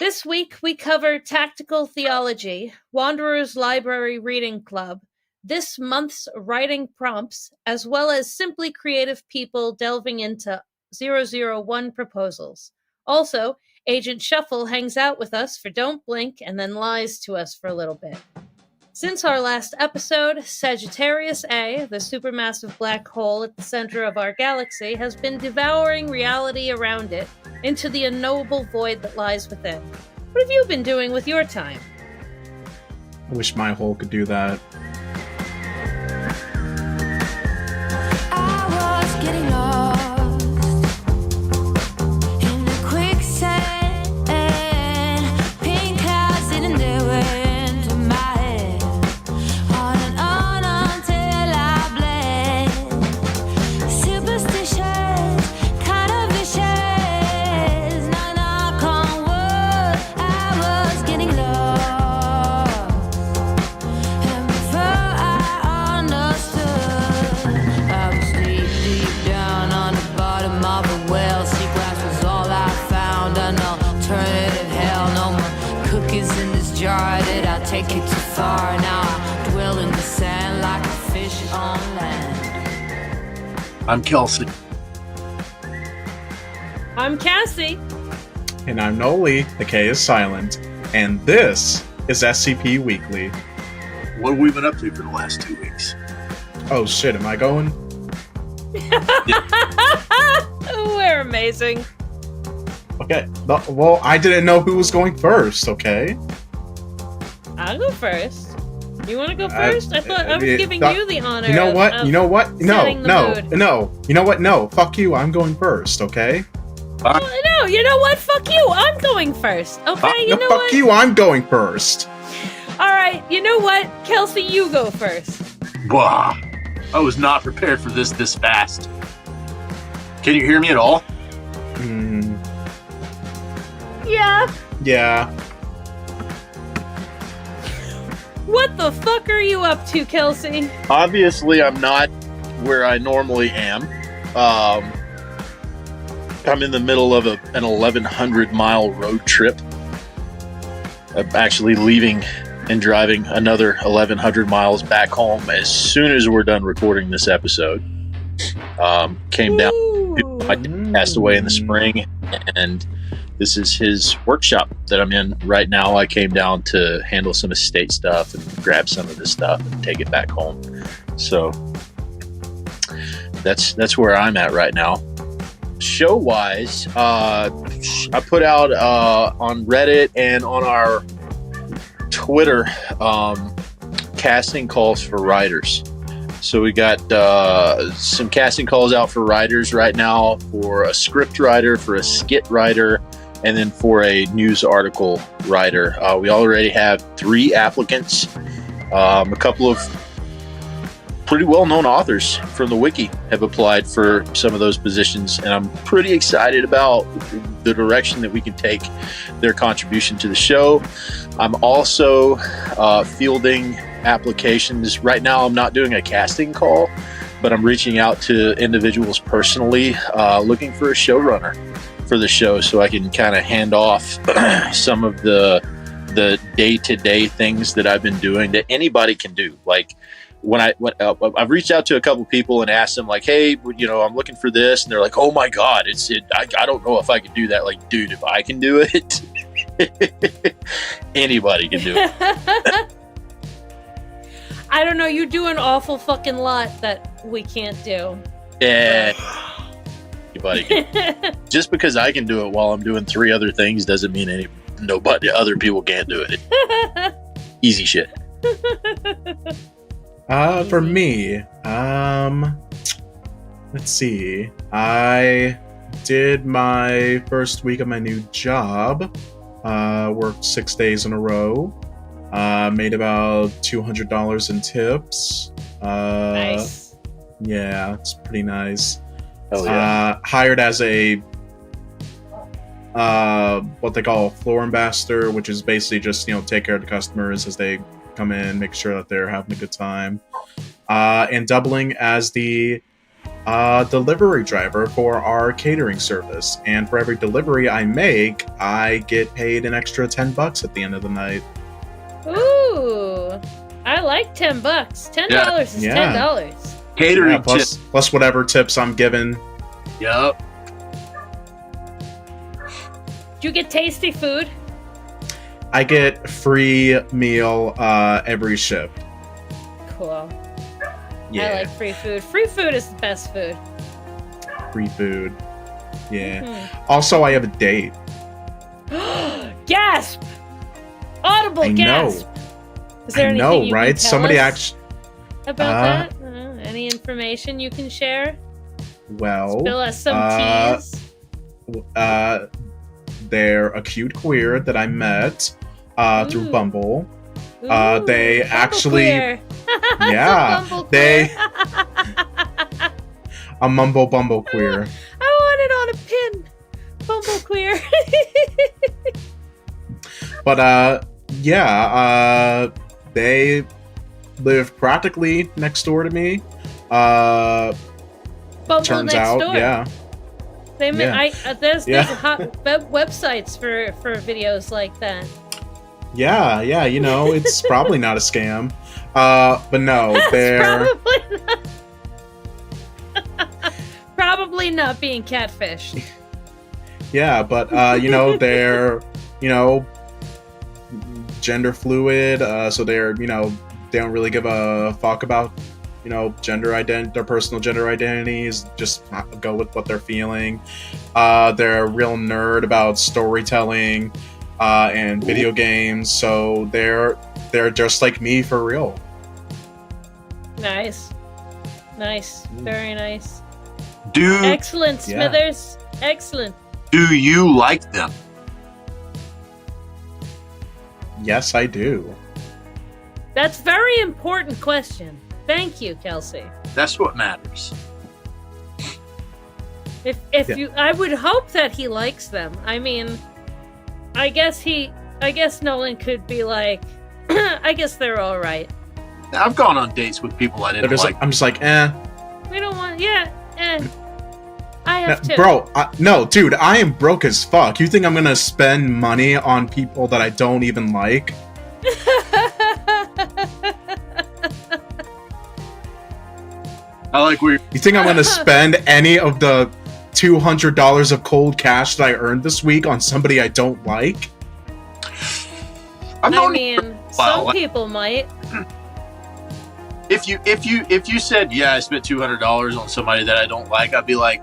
This week we cover Tactical Theology, Wanderer's Library Reading Club, this month's writing prompts, as well as simply creative people delving into 001 proposals. Also, Agent Shuffle hangs out with us for Don't Blink and then lies to us for a little bit. Since our last episode, Sagittarius A, the supermassive black hole at the center of our galaxy, has been devouring reality around it into the unknowable void that lies within. What have you been doing with your time? I wish my hole could do that. I was getting lost in the quicksand, pink clouds sitting there into my head, on and on until I bled. Superstitious, kind of vicious, knock on wood. I was getting lost, and before I understood, I was deep down on the bottom of a well. Sequence was all I found, an alternative hell. No more cookies in this jar. Did I take it too far? Now I dwell in the sand like a fish on land. I'm Kelsey. I'm Cassie. And I'm Noli, the K is silent. And this is SCP Weekly. What have we been up to for the last 2 weeks? Oh shit, am I going? We're amazing. Okay, well, I didn't know who was going first, okay? I'll go first. You want to go first? I thought I was giving you the honor. You know what? Of You know what? No, setting the mood. no. You know what? No, fuck you, I'm going first, okay? Oh, no, you know what? Fuck you. I'm going first. Okay, you know fuck what? you, I'm going first. All right, you know what? Kelsey, you go first. Blah. I was not prepared for this fast. Can you hear me at all? Yeah. Yeah. What the fuck are you up to, Kelsey? Obviously, I'm not where I normally am. I'm in the middle of an 1,100-mile road trip. I'm actually leaving and driving another 1,100 miles back home as soon as we're done recording this episode. Came down. My dad passed away in the spring, and this is his workshop that I'm in right now. I came down to handle some estate stuff and grab some of this stuff and take it back home. So that's where I'm at right now. Show-wise, I put out on Reddit and on our Twitter casting calls for writers. So we got some casting calls out for writers right now, for a script writer, for a skit writer, and then for a news article writer. We already have 3 applicants. A couple of pretty well-known authors from the wiki have applied for some of those positions, and I'm pretty excited about the direction that we can take their contribution to the show. I'm also fielding applications. Right now, I'm not doing a casting call, but I'm reaching out to individuals personally looking for a showrunner for the show, so I can kind of hand off some of the day-to-day things that I've been doing that anybody can do. Like, when I've reached out to a couple people and asked them, like, hey, I'm looking for this, and they're like, oh my god, I don't know if I can do that. Like, dude, if I can do it, anybody can do it. I don't know, you do an awful fucking lot that we can't do. Yeah. Anybody can. Just because I can do it while I'm doing 3 other things doesn't mean nobody other people can't do it. Easy shit. For me, let's see. I did my first week of my new job. Worked 6 days in a row. Made about $200 in tips. Nice. Yeah, it's pretty nice. Hell yeah. Hired as a what they call a floor ambassador, which is basically just take care of the customers as they come in, make sure that they're having a good time, and doubling as the delivery driver for our catering service, and for every delivery I make, I get paid an extra $10 at the end of the night. Ooh, I like $10. $10 is Yeah. $10. Catering Yeah, plus whatever tips I'm given. Yep. Do you get tasty food? I get free meal every shift. Cool. Yeah, I like free food. Free food is the best food. free food. Yeah. Mhm. Also, I have a date. Gasp! Audible I know. gasp! Is there I anything know, you right? can tell Somebody us actually. about that? Any information you can share? Well, Spill us some teas. they're a cute queer that I met through Ooh. Bumble. Ooh, they Bumble actually- queer. Yeah, It's a Bumble they- queer. A Bumble queer. I want it on a pin. Bumble queer. But yeah, they live practically next door to me. Bumble Turns next out, door. yeah. They there's Yeah. hot websites for videos like that. Yeah, you know, it's probably not a scam. But no, they're Probably not being catfished. yeah, but you know, they're, you know, gender fluid, so they're, you know, they don't really give a fuck about, you know, their personal gender identities, just go with what they're feeling. They're a real nerd about storytelling and video games, so they're just like me for real. Nice. Very nice. Do Excellent, Yeah. Smithers. Excellent. you like them? Yes, I do. That's a very important question. Thank you, Kelsey. That's what matters. If Yeah. I would hope that he likes them. I mean, I guess Nolan could be like, I guess they're all right. I've gone on dates with people I They're didn't just like. I'm just like, eh. We don't want, I have to. Bro, no, dude, I am broke as fuck. You think I'm gonna spend money on people that I don't even like? I like where You think I'm gonna spend any of the $200 of cold cash that I earned this week on somebody I don't like? I'm I known mean, Wow. some people might. if you said, yeah, I spent $200 on somebody that I don't like, I'd be like,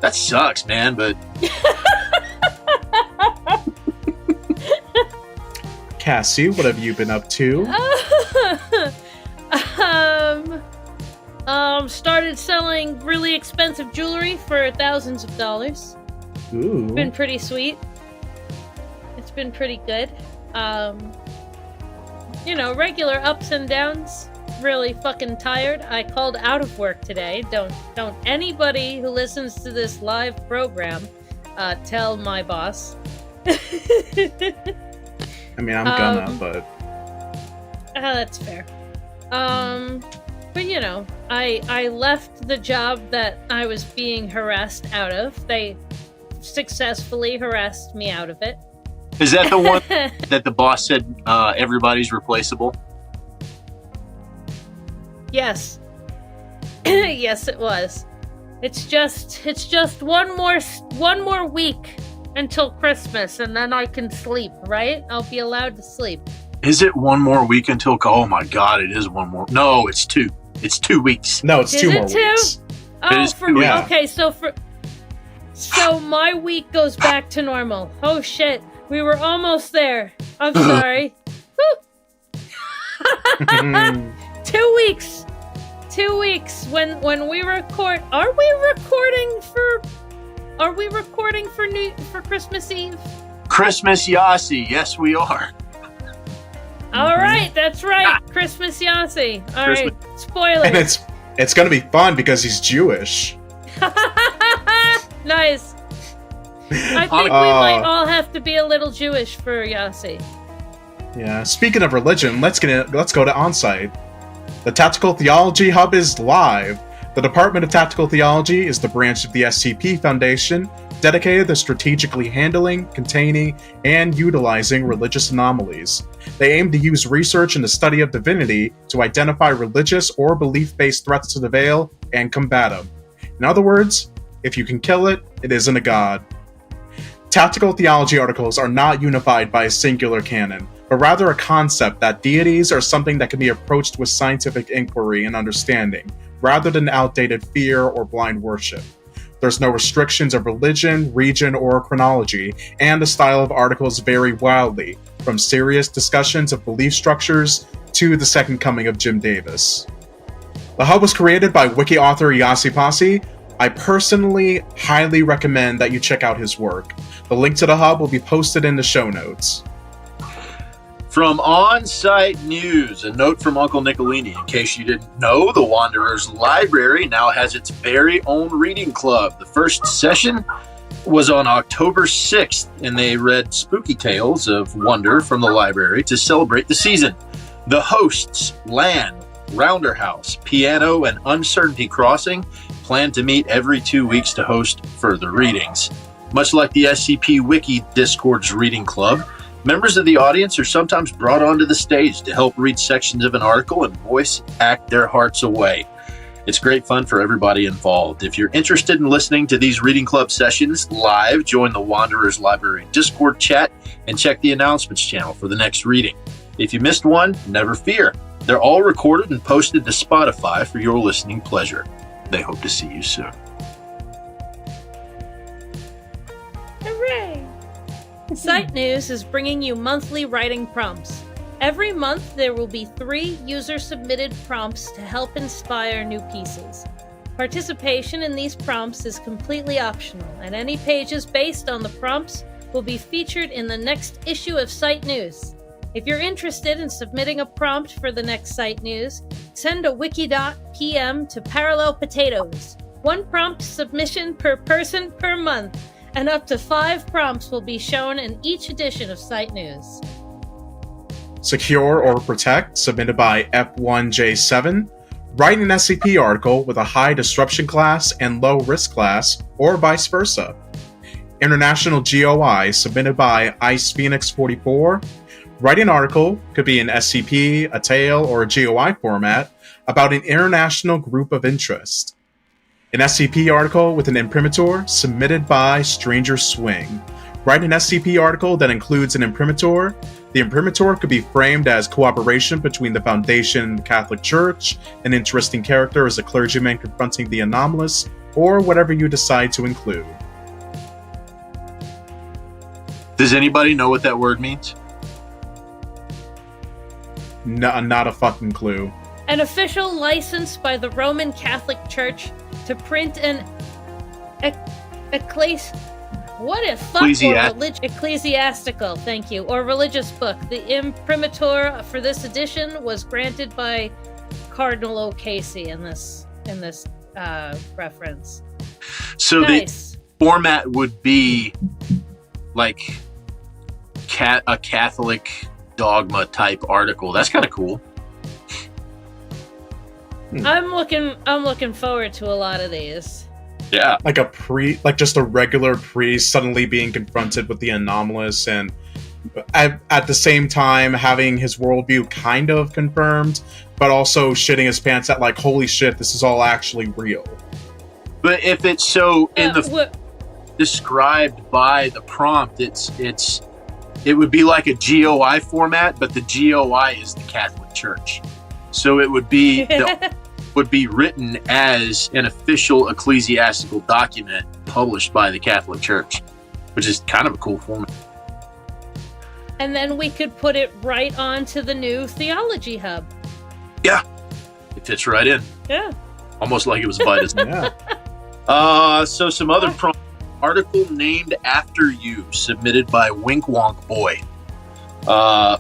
that sucks, man. But Cassie, what have you been up to? Started selling really expensive jewelry for thousands of dollars. Ooh. Been pretty sweet. It's been pretty good. You know, regular ups and downs. Really fucking tired. I called out of work today. Don't anybody who listens to this live program tell my boss. I mean, I'm gonna, but That's fair. But you know, I left the job that I was being harassed out of. They successfully harassed me out of it. is that the one that the boss said everybody's replaceable? Yes. Yes, it was. It's just one more week until Christmas, and then I can sleep, right? I'll be allowed to sleep. Is it one more week until? Oh my God, it is one more. No, it's two. It's 2 weeks. no, it's Is 2 it more 2? weeks. Oh, is for two me. weeks. Okay, so my week goes back to normal. Oh shit, we were almost there. I'm sorry. Woo. 2 weeks. 2 weeks. When we record, are we recording for Christmas Eve? Christmas Yasi. Yes, we are. All right, that's right. Christmas Yahtzee. All right, spoilers. And it's gonna be fun because he's Jewish. Nice. I think we might all have to be a little Jewish for Yahtzee. Yeah. Speaking of religion, let's go to Onsite. The Tactical Theology Hub is live. The Department of Tactical Theology is the branch of the SCP Foundation dedicated to strategically handling, containing, and utilizing religious anomalies. They aim to use research and the study of divinity to identify religious or belief-based threats to the Veil and combat them. In other words, if you can kill it, it isn't a god. Tactical theology articles are not unified by a singular canon, but rather a concept that deities are something that can be approached with scientific inquiry and understanding, rather than outdated fear or blind worship. There's no restrictions of religion, region, or chronology, and the style of articles vary wildly, from serious discussions of belief structures to the second coming of Jim Davis. The Hub was created by wiki author Yasipasi. I personally highly recommend that you check out his work. The link to the Hub will be posted in the show notes. From On-Site News, a note from Uncle Nicolini. In case you didn't know, the Wanderers Library now has its very own reading club. The first session was on October 6th, and they read spooky tales of wonder from the library to celebrate the season. The hosts, Land, Rounder House, Piano, and Uncertainty Crossing, plan to meet every 2 weeks to host further readings. Much like the SCP Wiki Discord's reading club, members of the audience are sometimes brought onto the stage to help read sections of an article and voice act their hearts away. It's great fun for everybody involved. If you're interested in listening to these reading club sessions live, join the Wanderers Library Discord chat and check the announcements channel for the next reading. If you missed one, never fear. They're all recorded and posted to Spotify for your listening pleasure. They hope to see you soon. Hooray! Site News is bringing you monthly writing prompts. Every month there will be 3 user-submitted prompts to help inspire new pieces. Participation in these prompts is completely optional, and any pages based on the prompts will be featured in the next issue of Site News. If you're interested in submitting a prompt for the next Site News, send a wiki.pm to Parallel Potatoes. 1 prompt submission per person per month, and up to 5 prompts will be shown in each edition of Site News. Secure or Protect, submitted by F1J7. Write an SCP article with a high disruption class and low risk class, or vice versa. International GOI, submitted by Ice Phoenix 44. Write an article, could be an SCP, a tale, or a GOI format, about an international group of interest. An SCP article with an imprimatur, submitted by Stranger Swing. Write an SCP article that includes an imprimatur. The imprimatur could be framed as cooperation between the Foundation and the Catholic Church, an interesting character as a clergyman confronting the anomalous, or whatever you decide to include. Does anybody know what that word means? No, not a fucking clue. An official license by the Roman Catholic Church to print an ecclesiastical, thank you, or religious book. The imprimatur for this edition was granted by Cardinal O'Casey in this reference. So nice. The format would be like a Catholic dogma type article. That's kind of cool. I'm looking forward to a lot of these. Yeah. Like just a regular priest suddenly being confronted with the anomalous, and at the same time having his worldview kind of confirmed, but also shitting his pants at like, holy shit, this is all actually real. But if it's so described by the prompt, it would be like a GOI format, but the GOI is the Catholic Church. So it would be would be written as an official ecclesiastical document published by the Catholic Church, which is kind of a cool format. And then we could put it right onto the new Theology Hub. Yeah, it fits right in. Yeah, almost like it was by design. Yeah. So some other article named after you, submitted by Wink Wonk Boy.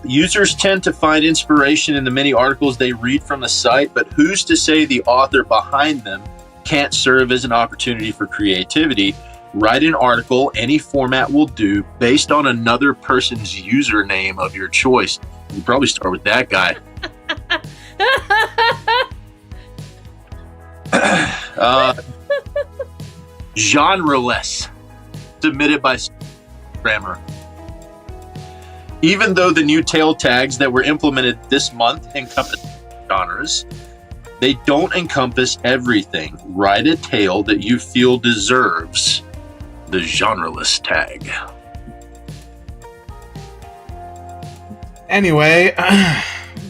Users tend to find inspiration in the many articles they read from the site, but who's to say the author behind them can't serve as an opportunity for creativity? Write an article, any format will do, based on another person's username of your choice. You probably start with that guy. Genreless. Submitted by Grammar. Even though the new tale tags that were implemented this month encompass genres, they don't encompass everything. Write a tale that you feel deserves the genreless tag. Anyway,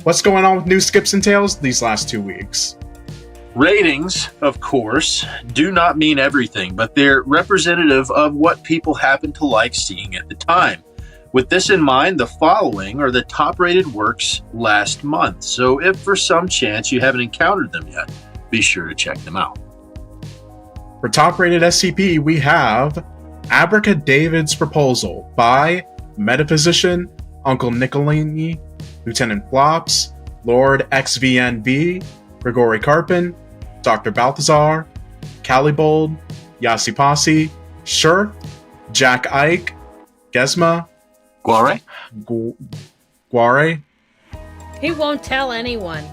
what's going on with new skips and tales these last 2 weeks? Ratings, of course, do not mean everything, but they're representative of what people happen to like seeing at the time. With this in mind, the following are the top-rated works last month, so if for some chance you haven't encountered them yet, be sure to check them out. For top-rated SCP, we have Abracadavid's Proposal by Metaphysician, Uncle Nicolini, Lieutenant Flops, Lord XVNV, Grigori Karpin, Dr. Balthazar, Calibold, Yasipasi, Shurf, Jack Ike, Gesma, Guare? Guare. He won't tell anyone.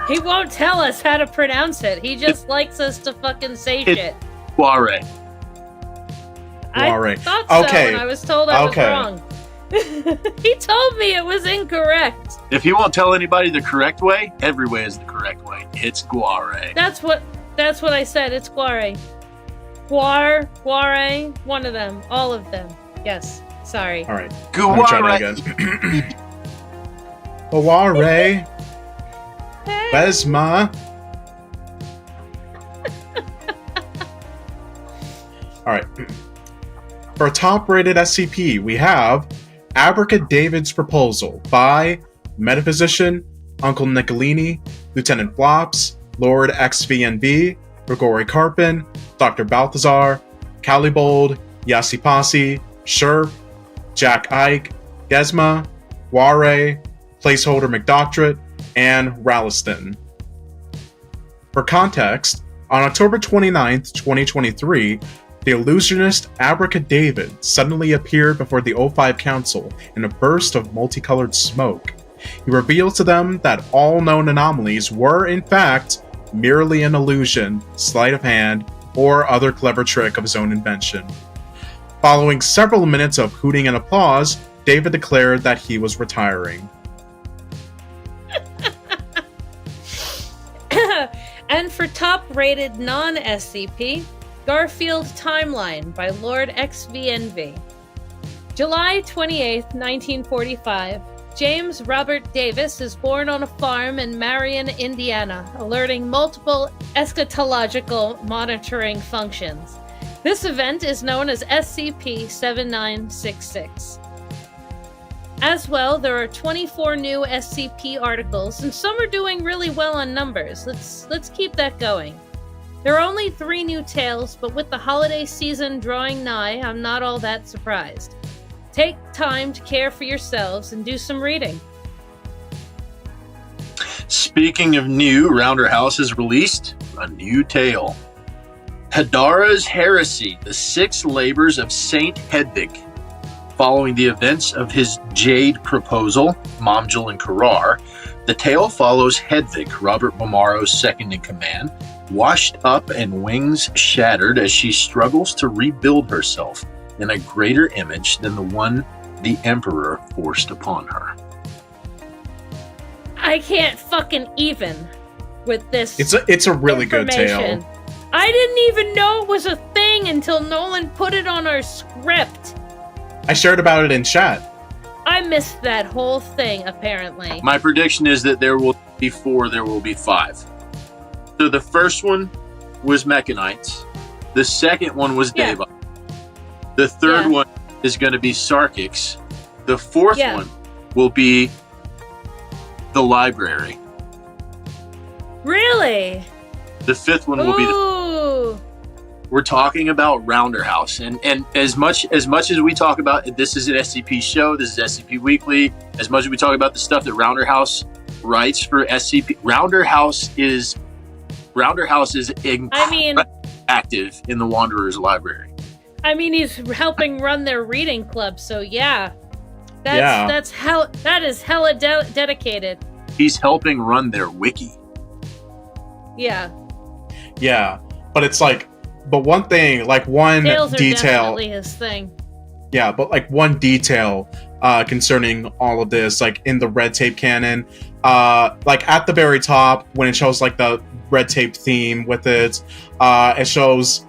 He won't tell us how to pronounce it. He just likes us to fucking say shit. Guare. Guare. I thought so, Okay. and I was told I was Okay. wrong. He told me it was incorrect. If he won't tell anybody the correct way, every way is the correct way. It's Guare. That's what I said. It's Guare. Guare, one of them. All of them. Yes. Sorry. All right. Let me try that again. Guare. Besma. All right. For top-rated SCP, we have Abracadavid's Proposal by Metaphysician, Uncle Nicolini, Lieutenant Flops, Lord XVNB, Grigori Karpin, Dr. Balthazar, Calibold, Yasipasi, Shurf, Jack Ike, Gesma, Guare, Placeholder McDoctorate, and Ralliston. For context, on October 29th, 2023, the illusionist Abracadavid suddenly appeared before the O5 Council in a burst of multicolored smoke. He revealed to them that all known anomalies were, in fact, merely an illusion, sleight of hand, or other clever trick of his own invention. Following several minutes of hooting and applause, David declared that he was retiring. And for top-rated non-SCP, Garfield Timeline by Lord XVNV. July 28, 1945. James Robert Davis is born on a farm in Marion, Indiana, alerting multiple eschatological monitoring functions. This event is known as SCP-7966. As well, there are 24 new SCP articles, and some are doing really well on numbers. Let's keep that going. There are only 3 new tales, but with the holiday season drawing nigh, I'm not all that surprised. Take time to care for yourselves and do some reading. Speaking of new, Rounder House has released a new tale. Hadara's Heresy, the 6 Labors of Saint Hedvig. Following the events of his Jade proposal, Momjul and Karar, the tale follows Hedvig, Robert Bomaro's second-in-command, washed up and wings shattered as she struggles to rebuild herself in a greater image than the one the Emperor forced upon her. I can't fucking even with this. It's a really good tale. information. I didn't even know it was a thing until Nolan put it on our script. I shared about it in chat. I missed that whole thing, apparently. My prediction is that there will be 4, there will be 5. So the first one was Mechanites. The second one was Yeah. Deva. The third Yeah. one is going to be Sarkix. The fourth Yeah. one will be the library. Really? The fifth one will be the... Ooh. We're talking about Rounder House, and as much as we talk about this is an SCP show, this is SCP Weekly. As much as we talk about the stuff that Rounder House writes for SCP, Rounder House is active in the Wanderer's library. I mean, he's helping run their reading club, so yeah. Yeah. That is hella dedicated. He's helping run their wiki. Yeah. Yeah, but it's like, but one thing, like one Tails are detail. definitely his thing. Yeah, but like one detail concerning all of this, like in the red tape canon, like at the very top when it shows like the red tape theme with it, it shows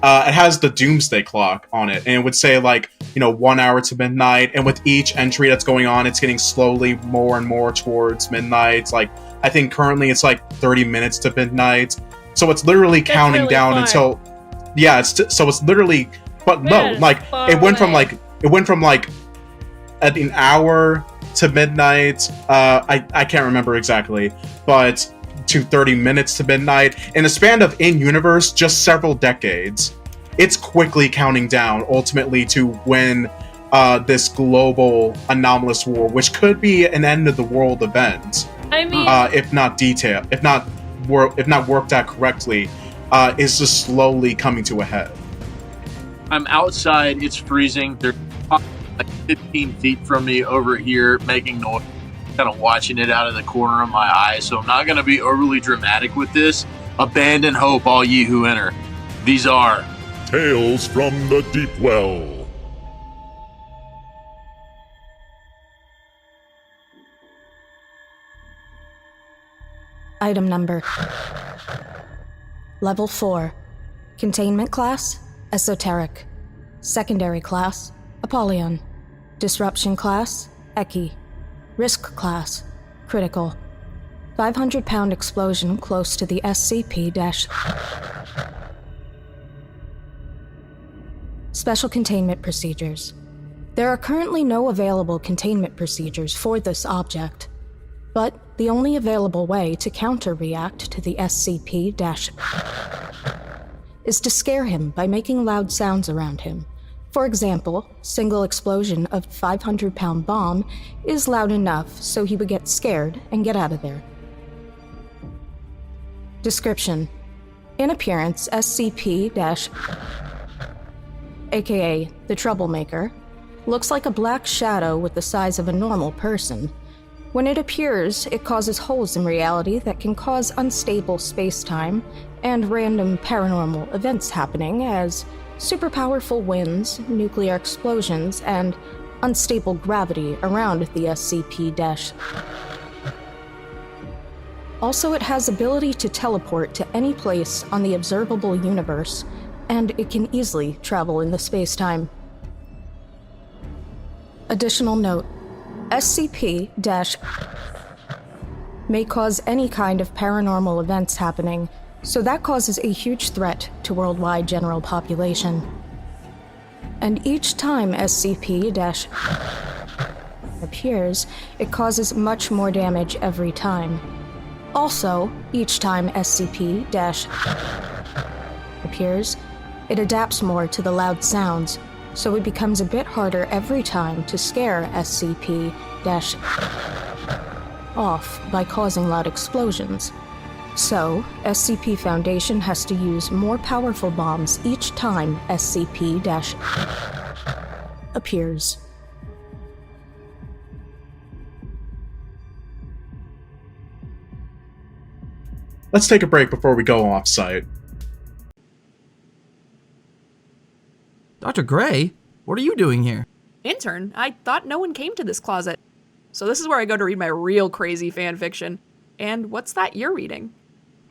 it has the doomsday clock on it, and it would say like 1 hour to midnight, and with each entry that's going on, it's getting slowly more and more towards midnight. Like I think currently it's like 30 minutes to midnight, so it's literally That's counting really down far. until so it's literally. But Yeah, no, it's like far it went from away. at an hour to midnight. I can't remember exactly, but to 30 minutes to midnight in a span of in-universe just several decades. It's quickly counting down ultimately to when this global anomalous war, which could be an end of the world event, I mean, if not worked out correctly, is just slowly coming to a head. I'm outside. It's freezing. They're like 15 feet from me over here making noise, kind of watching it out of the corner of my eye. So I'm not going to be overly dramatic with this. Abandon hope, all ye who enter. These are Tales from the Deepwell. Item number. Level 4. Containment class, Esoteric. Secondary class, Apollyon. Disruption class, Eki. Risk class, Critical. 500-pound explosion close to the SCP- Special Containment Procedures. There are currently no available containment procedures for this object, but the only available way to counter-react to the SCP- is to scare him by making loud sounds around him. For example, single explosion of 500-pound bomb is loud enough so he would get scared and get out of there. Description. In appearance, SCP- aka the Troublemaker, looks like a black shadow with the size of a normal person. When it appears, it causes holes in reality that can cause unstable space-time and random paranormal events happening as super powerful winds, nuclear explosions, and unstable gravity around the SCP-. Also, it has ability to teleport to any place on the observable universe, and it can easily travel in the space-time. Additional note. SCP- may cause any kind of paranormal events happening, so that causes a huge threat to worldwide general population. And each time SCP- appears, it causes much more damage every time. Also, each time SCP- appears, it adapts more to the loud sounds, so it becomes a bit harder every time to scare SCP- off by causing loud explosions. So, SCP Foundation has to use more powerful bombs each time SCP- appears. Let's take a break before we go off-site. Dr. Gray, what are you doing here? Intern, I thought no one came to this closet. So this is where I go to read my real crazy fan fiction. And what's that you're reading?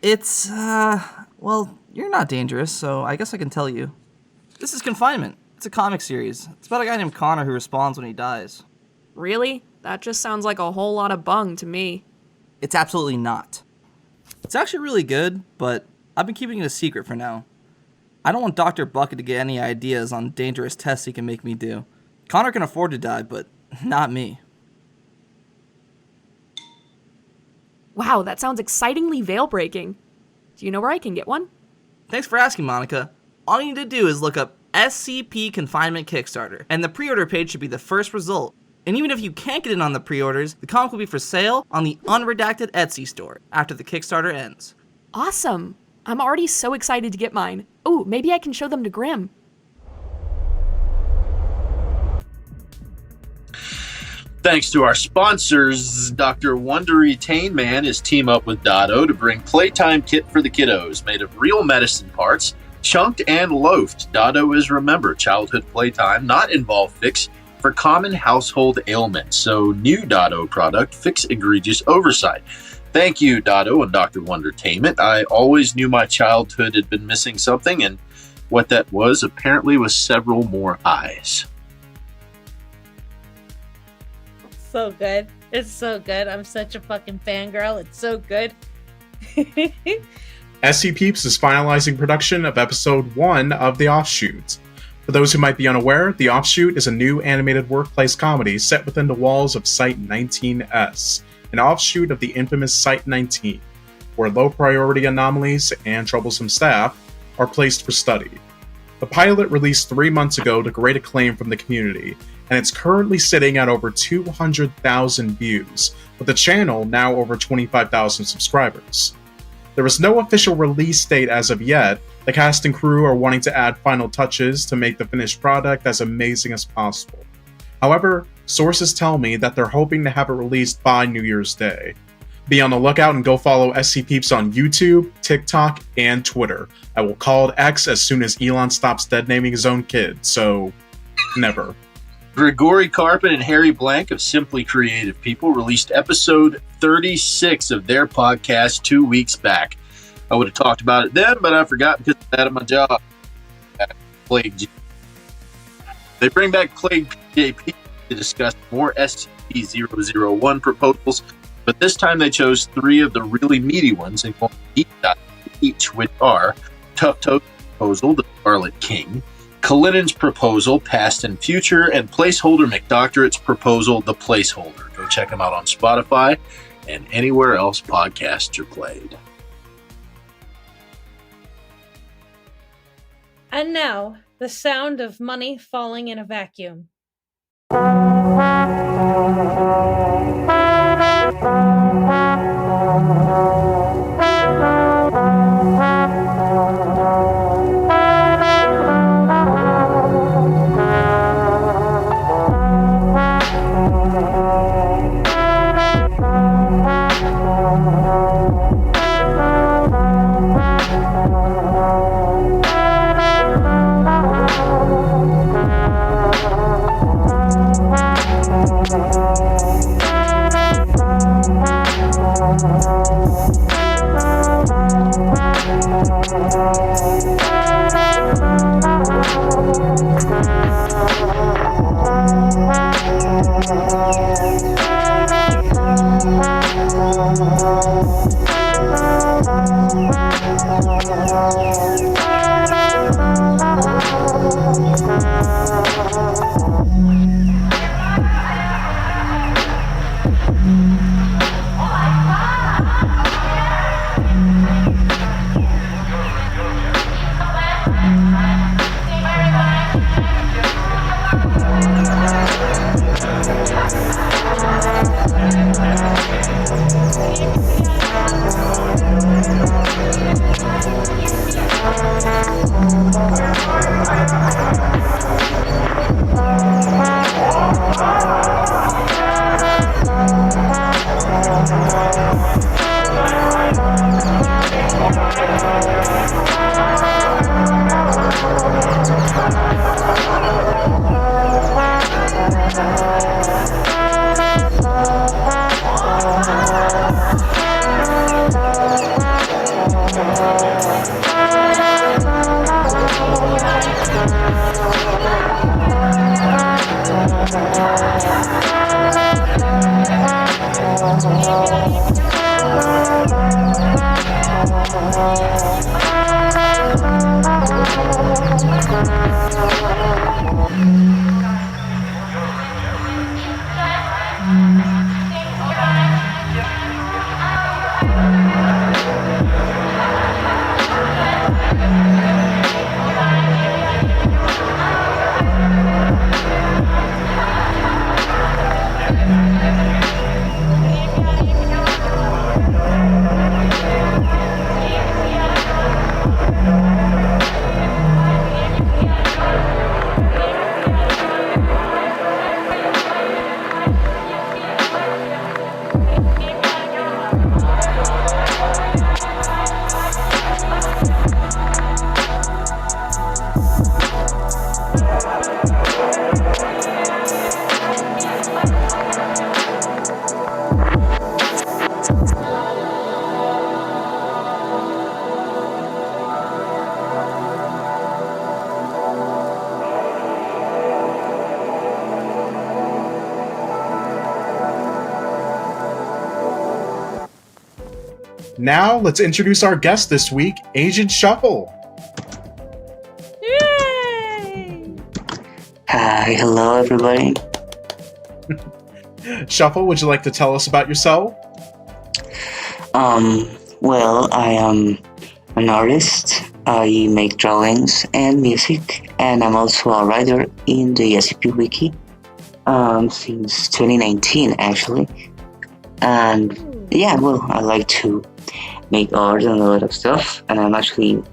It's, well, you're not dangerous, so I guess I can tell you. This is Confinement. It's a comic series. It's about a guy named Connor who respawns when he dies. Really? That just sounds like a whole lot of bung to me. It's absolutely not. It's actually really good, but I've been keeping it a secret for now. I don't want Dr. Bucket to get any ideas on dangerous tests he can make me do. Connor can afford to die, but not me. Wow, that sounds excitingly veil-breaking. Do you know where I can get one? Thanks for asking, Monica. All you need to do is look up SCP Confinement Kickstarter, and the pre-order page should be the first result. And even if you can't get in on the pre-orders, the comic will be for sale on the unredacted Etsy store after the Kickstarter ends. Awesome. I'm already so excited to get mine. Ooh, maybe I can show them to Grim. Thanks to our sponsors, Dr. Wondery Tane Man is team up with Dado to bring Playtime Kit for the Kiddos, made of real medicine parts, chunked and loafed. Dado is, remember, childhood playtime, not involve fix for common household ailments. So new Dado product, fix egregious oversight. Thank you, Dado and Dr. Wondertainment. I always knew my childhood had been missing something, and what that was apparently was several more eyes. So good. It's so good. I'm such a fucking fangirl. It's so good. SC Peeps is finalizing production of episode 1 of The Offshoot. For those who might be unaware, The Offshoot is a new animated workplace comedy set within the walls of Site-19S, an offshoot of the infamous Site-19, where low-priority anomalies and troublesome staff are placed for study. The pilot released 3 months ago to great acclaim from the community, and it's currently sitting at over 200,000 views, with the channel now over 25,000 subscribers. There is no official release date as of yet. The cast and crew are wanting to add final touches to make the finished product as amazing as possible. However, sources tell me that they're hoping to have it released by New Year's Day. Be on the lookout and go follow SC Peeps on YouTube, TikTok, and Twitter. I will call it X as soon as Elon stops dead naming his own kid, so never. Grigori Karpin and Harry Blank of Simply Creative People released episode 36 of their podcast 2 weeks back. I would have talked about it then, but I forgot because I'm out of my job. Plague. They bring back Plague JP to discuss more SCP-001 proposals, but this time they chose 3 of the really meaty ones and going deep dive each, which are Tough Toad's proposal, the Scarlet King, Kalinen's proposal, Past and Future, and Placeholder McDoctorate's proposal, The Placeholder. Go check them out on Spotify and anywhere else podcasts are played. And now, the sound of money falling in a vacuum. Now, let's introduce our guest this week, Agent Shuffle. Yay! Hi, hello everybody. Shuffle, would you like to tell us about yourself? Well, I am an artist. I make drawings and music, and I'm also a writer in the SCP Wiki since 2019, actually. And yeah, well, I like to make art and a lot of stuff, and I'm actually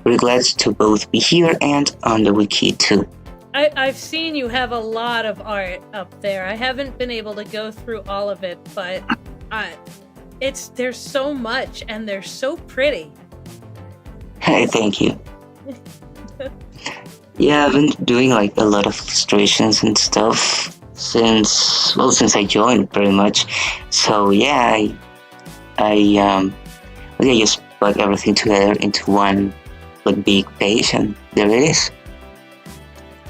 very glad to both be here and on the wiki too. I've seen you have a lot of art up there. I haven't been able to go through all of it, but there's so much, and they're so pretty. Hey, thank you. Yeah, I've been doing like a lot of illustrations and stuff since I joined, pretty much. So yeah, I just put everything together into one like big page, and there it is.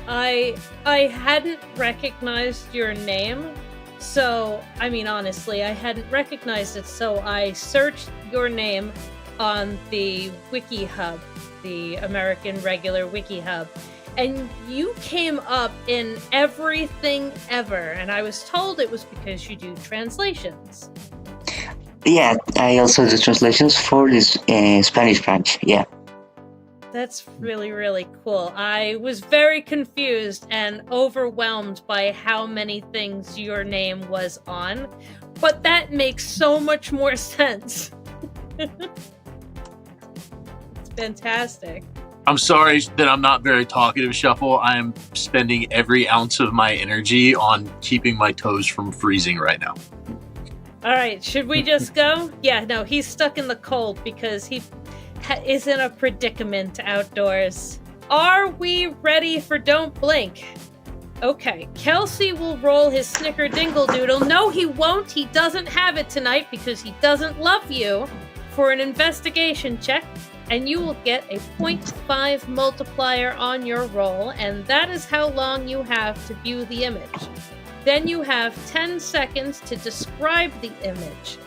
I hadn't recognized your name, so I mean honestly, I hadn't recognized it, so I searched your name on the Wiki Hub, the American regular Wiki Hub, and you came up in everything ever, and I was told it was because you do translations. Yeah, I also do translations for this Spanish branch, yeah. That's really, really cool. I was very confused and overwhelmed by how many things your name was on, but that makes so much more sense. It's fantastic. I'm sorry that I'm not very talkative, Shuffle. I am spending every ounce of my energy on keeping my toes from freezing right now. All right, should we just go? Yeah, no, he's stuck in the cold because he is in a predicament outdoors. Are we ready for Don't Blink? Okay, Kelsey will roll his snickerdoodle. No, he won't. He doesn't have it tonight because he doesn't love you for an investigation check, and you will get a 0.5 multiplier on your roll, and that is how long you have to view the image. Then you have 10 seconds to describe the image.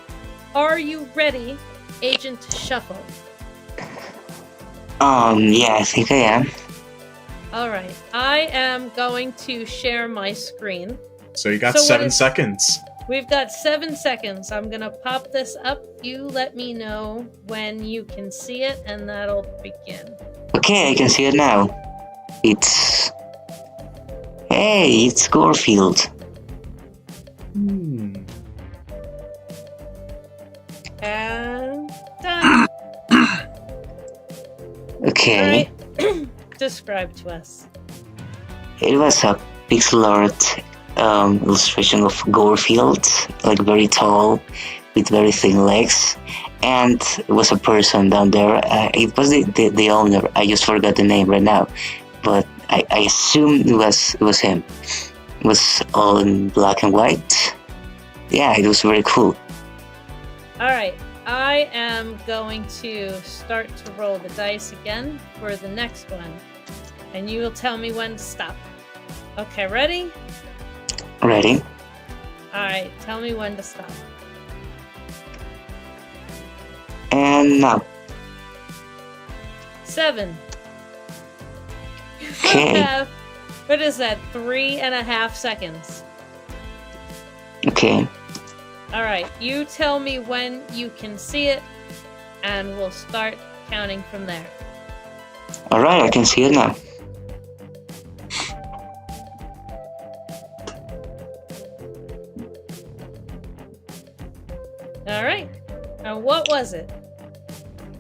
Are you ready, Agent Shuffle? Yeah, I think I am. All right, I am going to share my screen. So you got 7 seconds. We've got 7 seconds. I'm gonna pop this up. You let me know when you can see it, and that'll begin. Okay, I can see it now. It's Gorefield. And done. Okay. All right. Describe to us. It was a pixel art illustration of Gorefield, like very tall, with very thin legs, and it was a person down there. It was the owner. I just forgot the name right now, but I assume it was him. It was all in black and white. Yeah, it was very cool. All right, I am going to start to roll the dice again for the next one, and you will tell me when to stop. Okay, ready? Ready? All right, tell me when to stop. And now. 7. Okay. What is that? 3.5 seconds. Okay. All right, you tell me when you can see it, and we'll start counting from there. All right, I can see it now. All right. And what was it?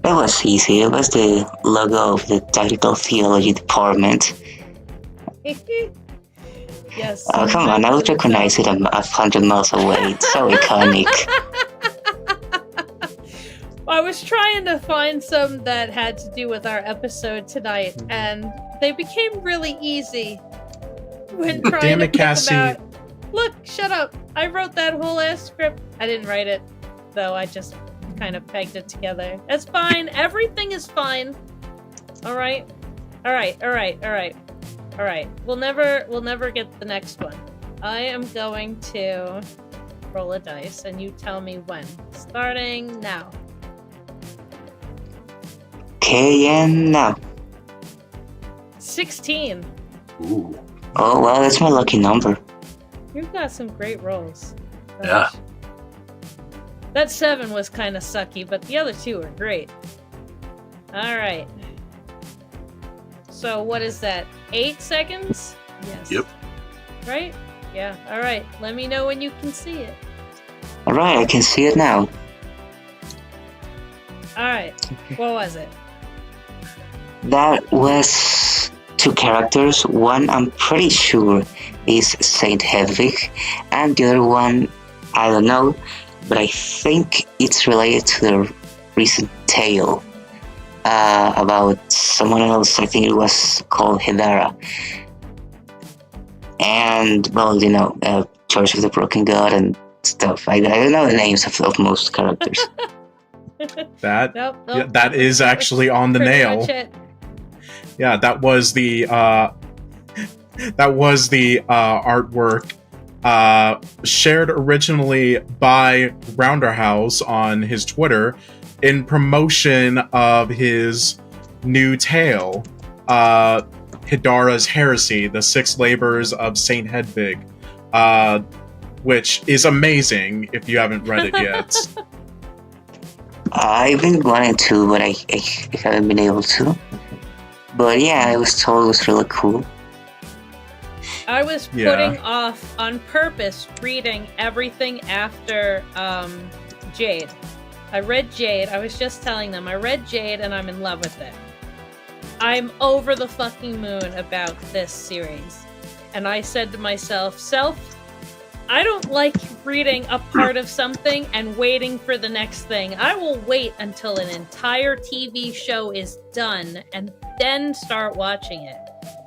That was easy. It was the logo of the Tactical Theology department. Yes. Oh, come on, I would recognize it 100 miles away. It's so iconic. I was trying to find some that had to do with our episode tonight, and they became really easy when trying Damn to it, pick Cassie. them out. Look, shut up. I wrote that whole ass script. I didn't write it, though. I just kind of pegged it together. It's fine. Everything is fine. All right. All right. All right. All right. All right. We'll never get the next one. I am going to roll a dice, and you tell me when. Starting now. Okay, and now. 16. Ooh. Oh, well, that's my lucky number. You've got some great rolls. Yeah. That 7 was kind of sucky, but the other 2 are great. Alright. So what is that? 8 seconds? Yes. Yep. Right? Yeah. Alright. Let me know when you can see it. Alright, I can see it now. Alright. What was it? That was 2 characters. One, I'm pretty sure, is Saint Hedwig, and the other one, I don't know, but I think it's related to the recent tale about someone else. I think it was called Hedara. And, well, Church of the Broken God and stuff. I don't know the names of most characters. That Nope. yeah, that is actually on the Pretty nail. much it. Yeah, that was the artwork shared originally by Rounderhouse on his Twitter in promotion of his new tale, Hidara's Heresy, the 6 Labors of Saint Hedwig, which is amazing if you haven't read it yet. I've been wanting to, but I haven't been able to. But yeah, I was told it was really cool. I was Yeah. putting off on purpose reading everything after Jade. I read Jade. I was just telling them I read Jade and I'm in love with it. I'm over the fucking moon about this series. And I said to myself, I don't like reading a part of something and waiting for the next thing. I will wait until an entire TV show is done and then start watching it.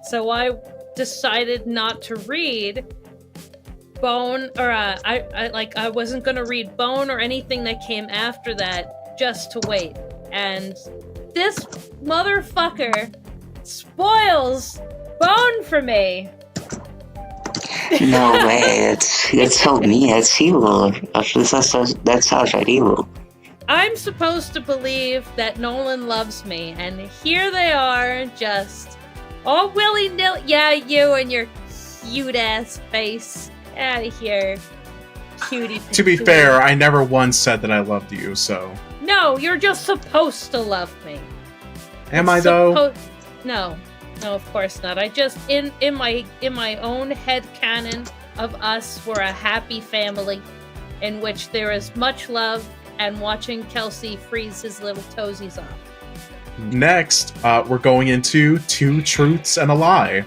So I decided not to read Bone, or I wasn't gonna read Bone or anything that came after that, just to wait. And this motherfucker spoils Bone for me. No way, that's so mean, that's evil. That's outright evil. I'm supposed to believe that Nolan loves me, and here they are, just all willy-nilly. Yeah, you and your cute-ass face. Out of here, cutie. To be patootie. fair, I never once said that I loved you, so... No, you're just supposed to love me. Am I, though? No, of course not. I just in my own head canon of us, we're a happy family in which there is much love and watching Kelsey freeze his little toesies off. Next, we're going into 2 Truths and a Lie.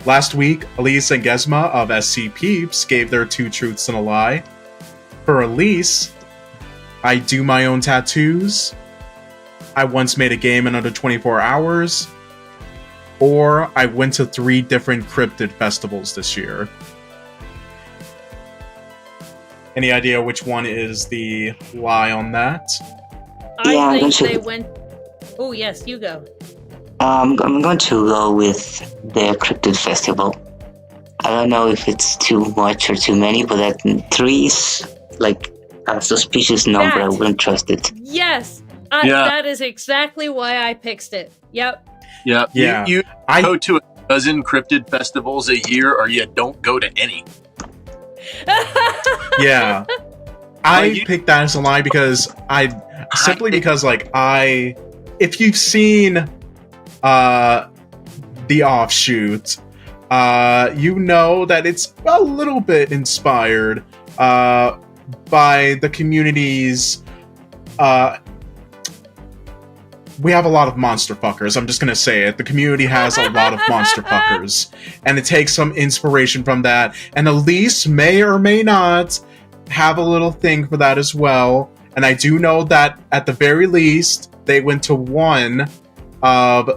Last week, Elise and Gesma of SC Peeps gave their 2 truths and a lie. For Elise, I do my own tattoos, I once made a game in under 24 hours, or I went to 3 different cryptid festivals this year. Any idea which one is the lie on that? I think they went... Oh, yes, you go. I'm going to go with the Cryptid Festival. I don't know if it's too much or too many, but that 3 is like a suspicious number. I wouldn't trust it. Yes! Yeah. That is exactly why I picked it. Yep. Yeah. Yeah. You go to a dozen cryptid festivals a year, or you don't go to any. Yeah. I picked that as a lie because if you've seen The Offshoot, you know that it's a little bit inspired by the community's we have a lot of monster fuckers. I'm just gonna say it. The community has a lot of monster fuckers. And it takes some inspiration from that. And Elise may or may not have a little thing for that as well. And I do know that at the very least, they went to one of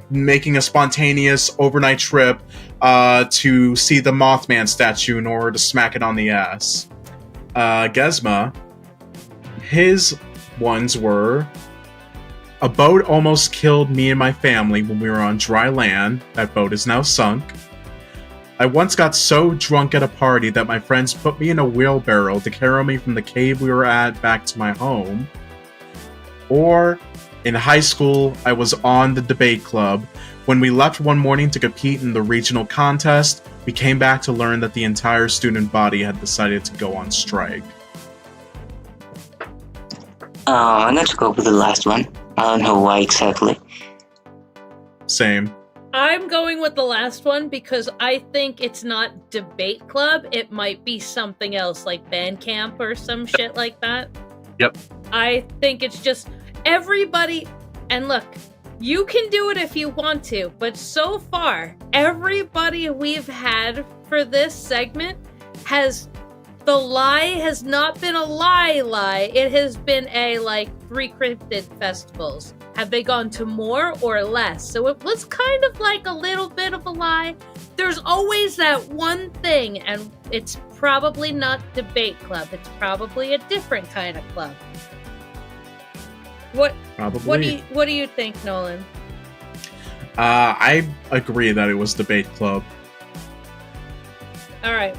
making a spontaneous overnight trip to see the Mothman statue in order to smack it on the ass. Gesma, his ones were: a boat almost killed me and my family when we were on dry land. That boat is now sunk. I once got so drunk at a party that my friends put me in a wheelbarrow to carry me from the cave we were at back to my home. Or In high school, I was on the debate club. When we left one morning to compete in the regional contest, we came back to learn that the entire student body had decided to go on strike. I'm going to go with the last one. I don't know why exactly. Same. I'm going with the last one because I think it's not debate club. It might be something else like band camp or some shit like that. Yep. I think it's just everybody. And look, you can do it if you want to, but so far, everybody we've had for this segment the lie has not been a lie. It has been a, like, 3 cryptid festivals. Have they gone to more or less? So it was kind of like a little bit of a lie. There's always that one thing, and it's probably not debate club. It's probably a different kind of club. Probably. What do you think, Nolan? I agree that it was debate club. All right.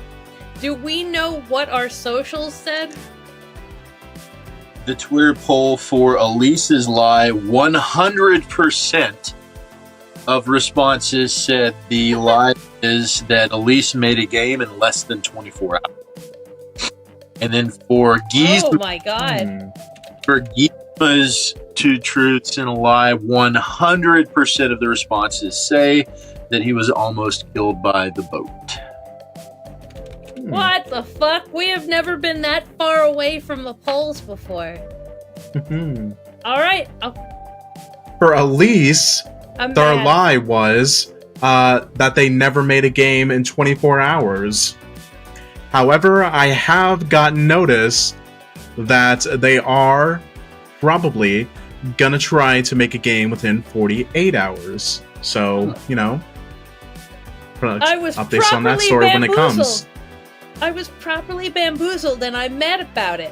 Do we know what our socials said? The Twitter poll for Elise's lie, 100% of responses said the lie is that Elise made a game in less than 24 hours. And then for Gizmo, Oh my god. for Gizmo's 2 truths and a lie, 100% of the responses say that he was almost killed by the boat. What the fuck? We have never been that far away from the polls before. All right. For Elise, I'm their mad. lie was that they never made a game in 24 hours. However, I have gotten notice that they are probably gonna try to make a game within 48 hours. So, you know, I was updates on that properly story when it comes. bamboozled. I was properly bamboozled and I'm mad about it.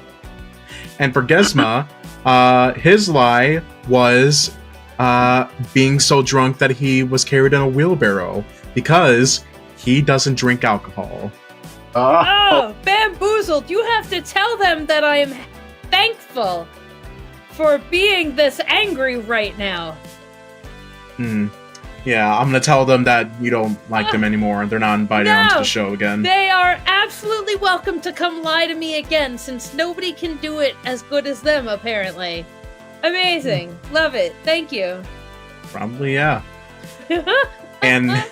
And for Gizma, his lie was being so drunk that he was carried in a wheelbarrow because he doesn't drink alcohol. Oh, bamboozled. You have to tell them that I am thankful for being this angry right now. Yeah, I'm gonna tell them that you don't like them anymore and they're not invited onto the show again. They are absolutely welcome to come lie to me again, since nobody can do it as good as them, apparently. Amazing. Love it. Thank you. Probably, yeah. And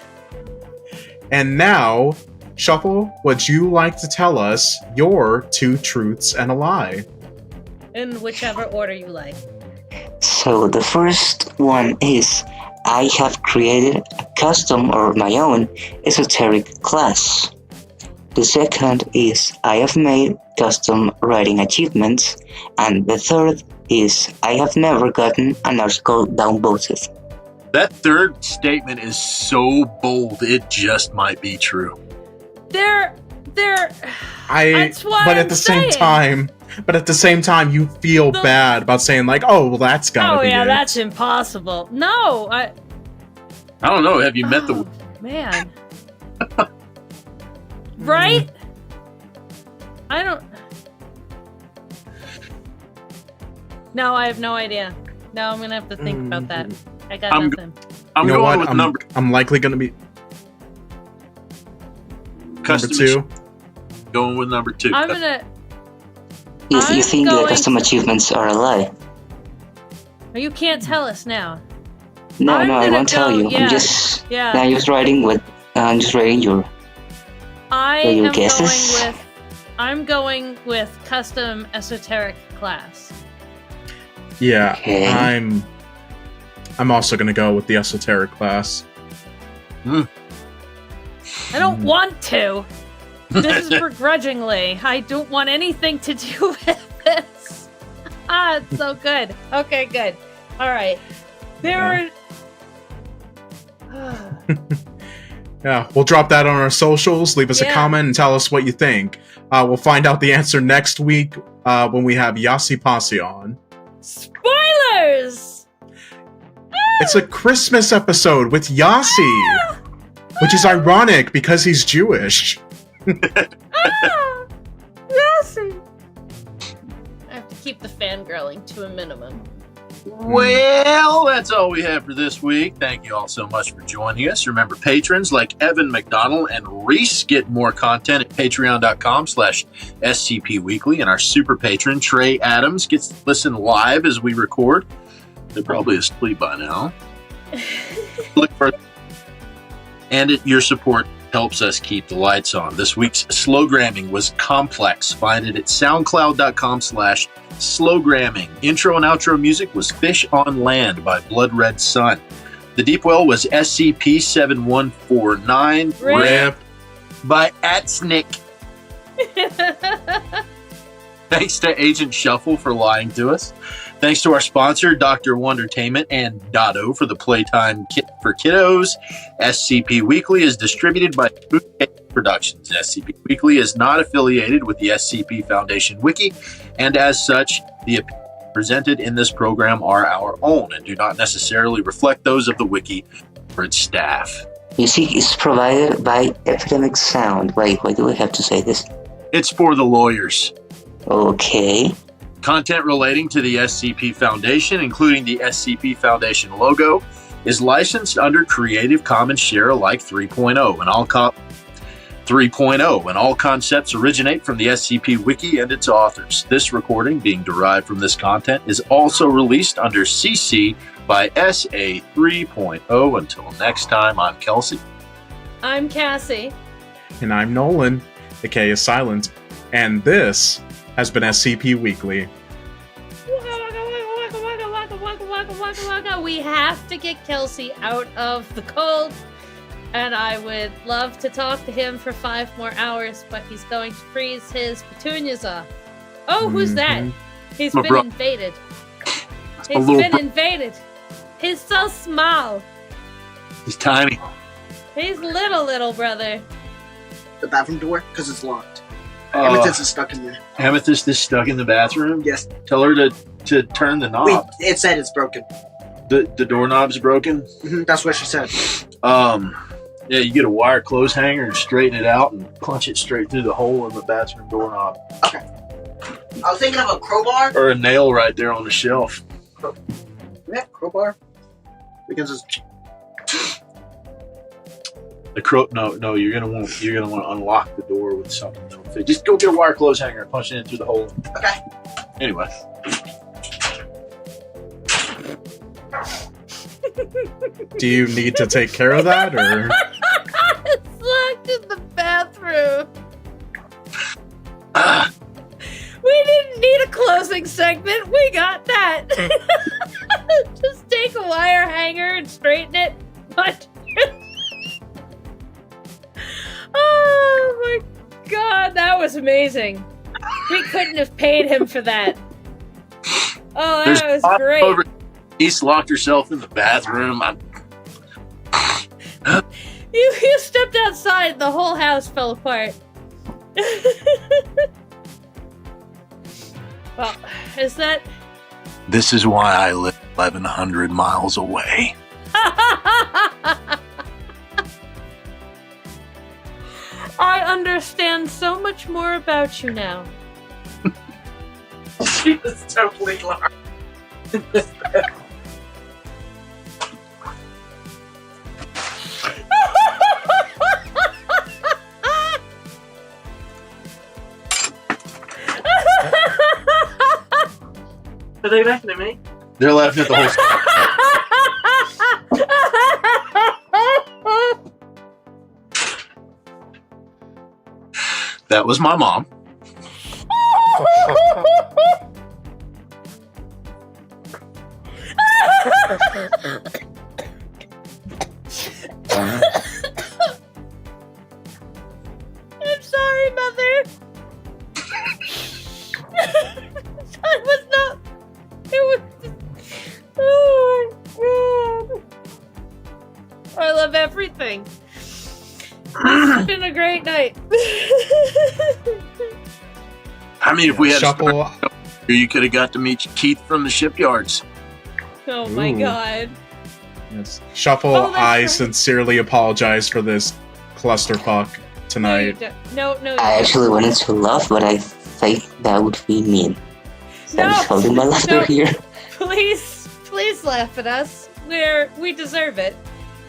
now, Shuffle, would you like to tell us your 2 truths and a lie? In whichever order you like. So the first one is I have created a custom or my own esoteric class. The second is I have made custom writing achievements. And the third is I have never gotten an article downvoted. That third statement is so bold, it just might be true. That's why But I'm at the saying. same time, you feel bad about saying like, "Oh, well, that's gotta be it." That's impossible. No, I don't know. Have you met the man? Right? I don't. No, I have no idea. No, I'm gonna have to think about that. I got nothing. I'm You know going what? with number I'm likely gonna be number 2. Going with number 2. I'm gonna. You I'm think the going custom achievements are a lie? You can't tell us now. No, I'm I gonna won't tell go- you. yeah, I'm just yeah. I'm just writing your I your am guesses? I'm going with custom esoteric class. Yeah, Okay. I'm also gonna go with the esoteric class. I don't want to. This is begrudgingly. I don't want anything to do with this. It's so good. Okay, good. All right. Yeah, we'll drop that on our socials. Leave us a comment and tell us what you think. We'll find out the answer next week when we have Yasi Posse on. Spoilers! It's a Christmas episode with Yasi, which is ironic because he's Jewish. Yasi! I have to keep the fangirling to a minimum. Well, that's all we have for this week. Thank you all so much for joining us. Remember, patrons like Evan McDonald and Reese get more content at patreon.com/SCP Weekly, and our super patron, Trey Adams, gets to listen live as we record. They're probably asleep by now. Look for your support helps us keep the lights on. This week's Slowgramming was Complex. Find it at soundcloud.com/Slowgramming. Intro and outro music was Fish on Land by Blood Red Sun. The Deepwell was SCP-7149. Rip. By Atsnick. Thanks to Agent Shuffle for lying to us. Thanks to our sponsor, Dr. Wondertainment and Dado for the Playtime Kit for Kiddos. SCP Weekly is distributed by Bootcake Productions. SCP Weekly is not affiliated with the SCP Foundation Wiki, and as such, the opinions presented in this program are our own and do not necessarily reflect those of the Wiki or its staff. Music is provided by Epidemic Sound. Wait, why do we have to say this? It's for the lawyers. Okay. Content relating to the SCP Foundation, including the SCP Foundation logo, is licensed under Creative Commons Share-alike 3.0, and all concepts originate from the SCP Wiki and its authors. This recording, being derived from this content, is also released under CC by SA 3.0. Until next time, I'm Kelsey. I'm Cassie. And I'm Nolan, aka Silent, and this has been SCP Weekly. We have to get Kelsey out of the cold, and I would love to talk to him for 5 more hours, but he's going to freeze his petunias off. Oh, who's that? He's been invaded. He's been invaded. He's so small. He's tiny. He's little brother. The bathroom door, because it's locked. Amethyst is stuck in there. Amethyst is stuck in the bathroom? Yes. Tell her to turn the knob. Wait, it said it's broken. The doorknob's broken? Mm-hmm, that's what she said. Yeah, you get a wire clothes hanger and straighten it out and punch it straight through the hole in the bathroom doorknob. Okay. I was thinking of a crowbar. Or a nail right there on the shelf. Yeah, crowbar. Because it's... No, you're gonna want to unlock the door with something that'll fit. Just go get a wire clothes hanger and punch it in through the hole. Okay. Anyway. Do you need to take care of that, or? It's locked in the bathroom. We didn't need a closing segment. We got that. Just take a wire hanger and straighten it. But oh my god, that was amazing. We couldn't have paid him for that. Oh, that was great. East locked herself in the bathroom. You stepped outside and the whole house fell apart. Well, is that... This is why I live 1,100 miles away. I understand so much more about you now. She was totally locked in this bed. Are they laughing at me? They're laughing at the whole story. That was my mom. I'm sorry, Mother. That was not... It was... Oh my god. I love everything. It's been a great night. I mean, if we had Shuffle. you could have got to meet Keith from the shipyards. Oh my Ooh. god. Yes. Shuffle, Oh, that's I right. sincerely apologize for this clusterfuck tonight. No. I actually wanted to laugh, but I think that would be mean. So No. I'm holding my laughter No. here. Please please laugh at us. We deserve it.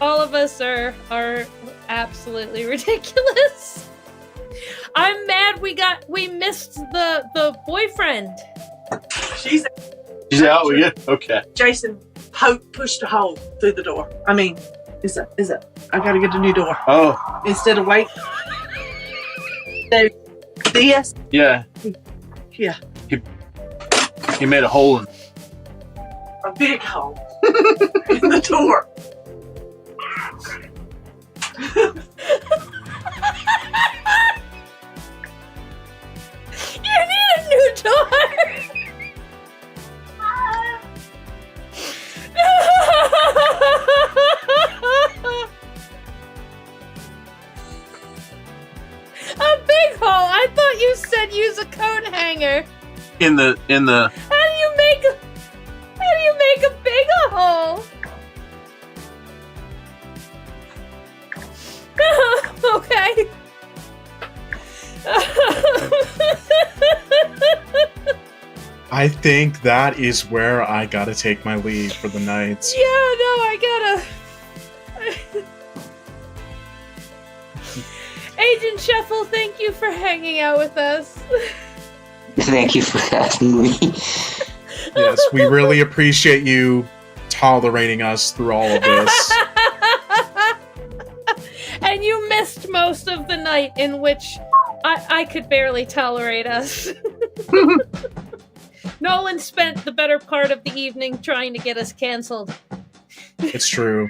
All of us are absolutely ridiculous. I'm mad we missed the boyfriend. She's out with you? Okay. Jason pushed a hole through the door. I mean, is it? I gotta get a new door. Oh. Instead of wait. Yes. Yeah. Yeah. He made a hole in. A big hole in the door. You need a new door. A big hole. I thought you said use a coat hanger. In the. How do you make a bigger hole? Okay. I think that is where I gotta take my leave for the night. Yeah, no, I gotta. Agent Shuffle, thank you for hanging out with us. Thank you for having me. Yes, we really appreciate you tolerating us through all of this. And you missed most of the night in which I could barely tolerate us. Nolan spent the better part of the evening trying to get us canceled. It's true.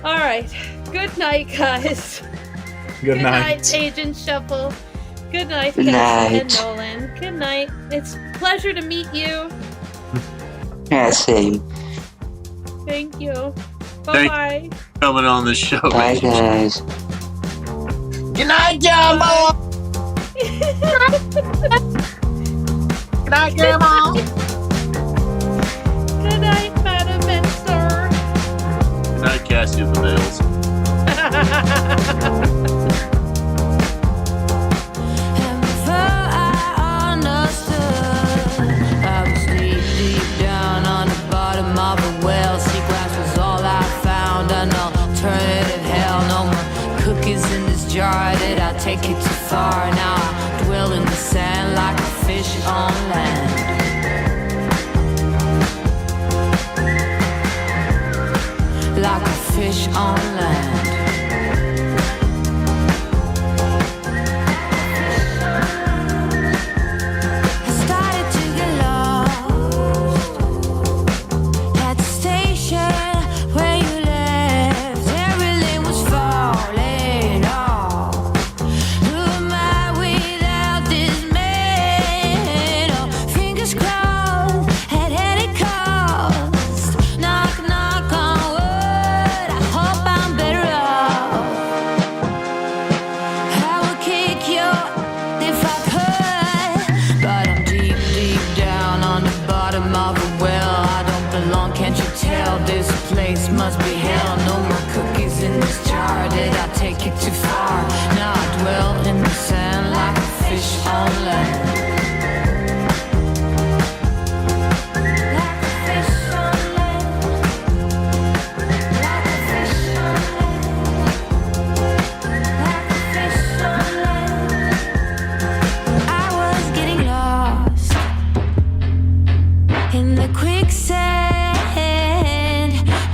Alright. Good night, guys. Good night. Agent Shuffle. Good night, Good Kevin night. and Nolan. Good night. It's a pleasure to meet you. Yeah, same. Thank you. Bye-bye. Coming on the show. Bye, guys. Good night, Jumbo. Good night, Grandma. Good night, Madam and Sir. Good night, Cassie of the Veils. And before I understood, I was deep, deep down on the bottom of a well. Sea glass was all I found. An alternative hell. No more cookies in this jar. Did I take it too far? Now I dwell in the sand like a fish on land. Like a fish on land. I started to get lost at the station where you left. Everything was falling off. Who am I without this man? Oh, fingers crossed at any cost. Knock, knock on wood. I hope I'm better off. I would kick you if I could, but I'm deep, deep down on the bottom of a well. I don't belong, can't you tell? This place must be hell. No more cookies in this jar. Did I take it too far? Now I dwell in the sand like a fish on land. Like a fish on land. Like a fish on land. Like a fish on land. I was getting lost in the quicksand.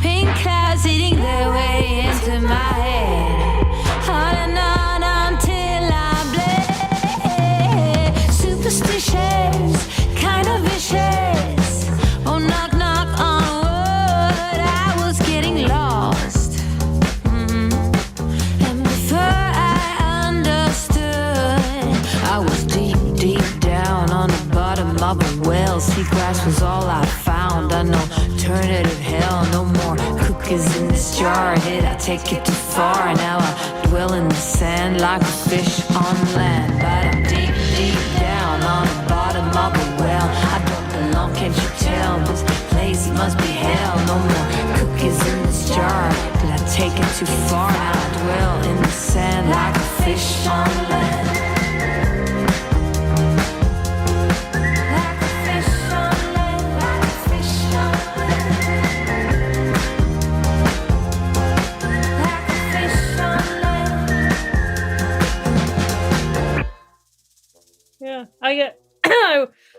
Pink clouds eating their way into my head. On and on until I'm bled. Superstitious, kind of vicious. Oh, knock, knock on wood. I was getting lost. And before I understood, I was deep, deep down on the bottom of a well. Sea glass was all I found. An alternative hell. No more cookies in this jar. Did I take it too far? Now I dwell in the sand like a fish on land. But I'm deep, deep down on the bottom of a well. I don't belong, can't you tell? This place must be hell. No more cookies in this jar. Did I take it too far? Now I dwell in the sand like a fish on land. Like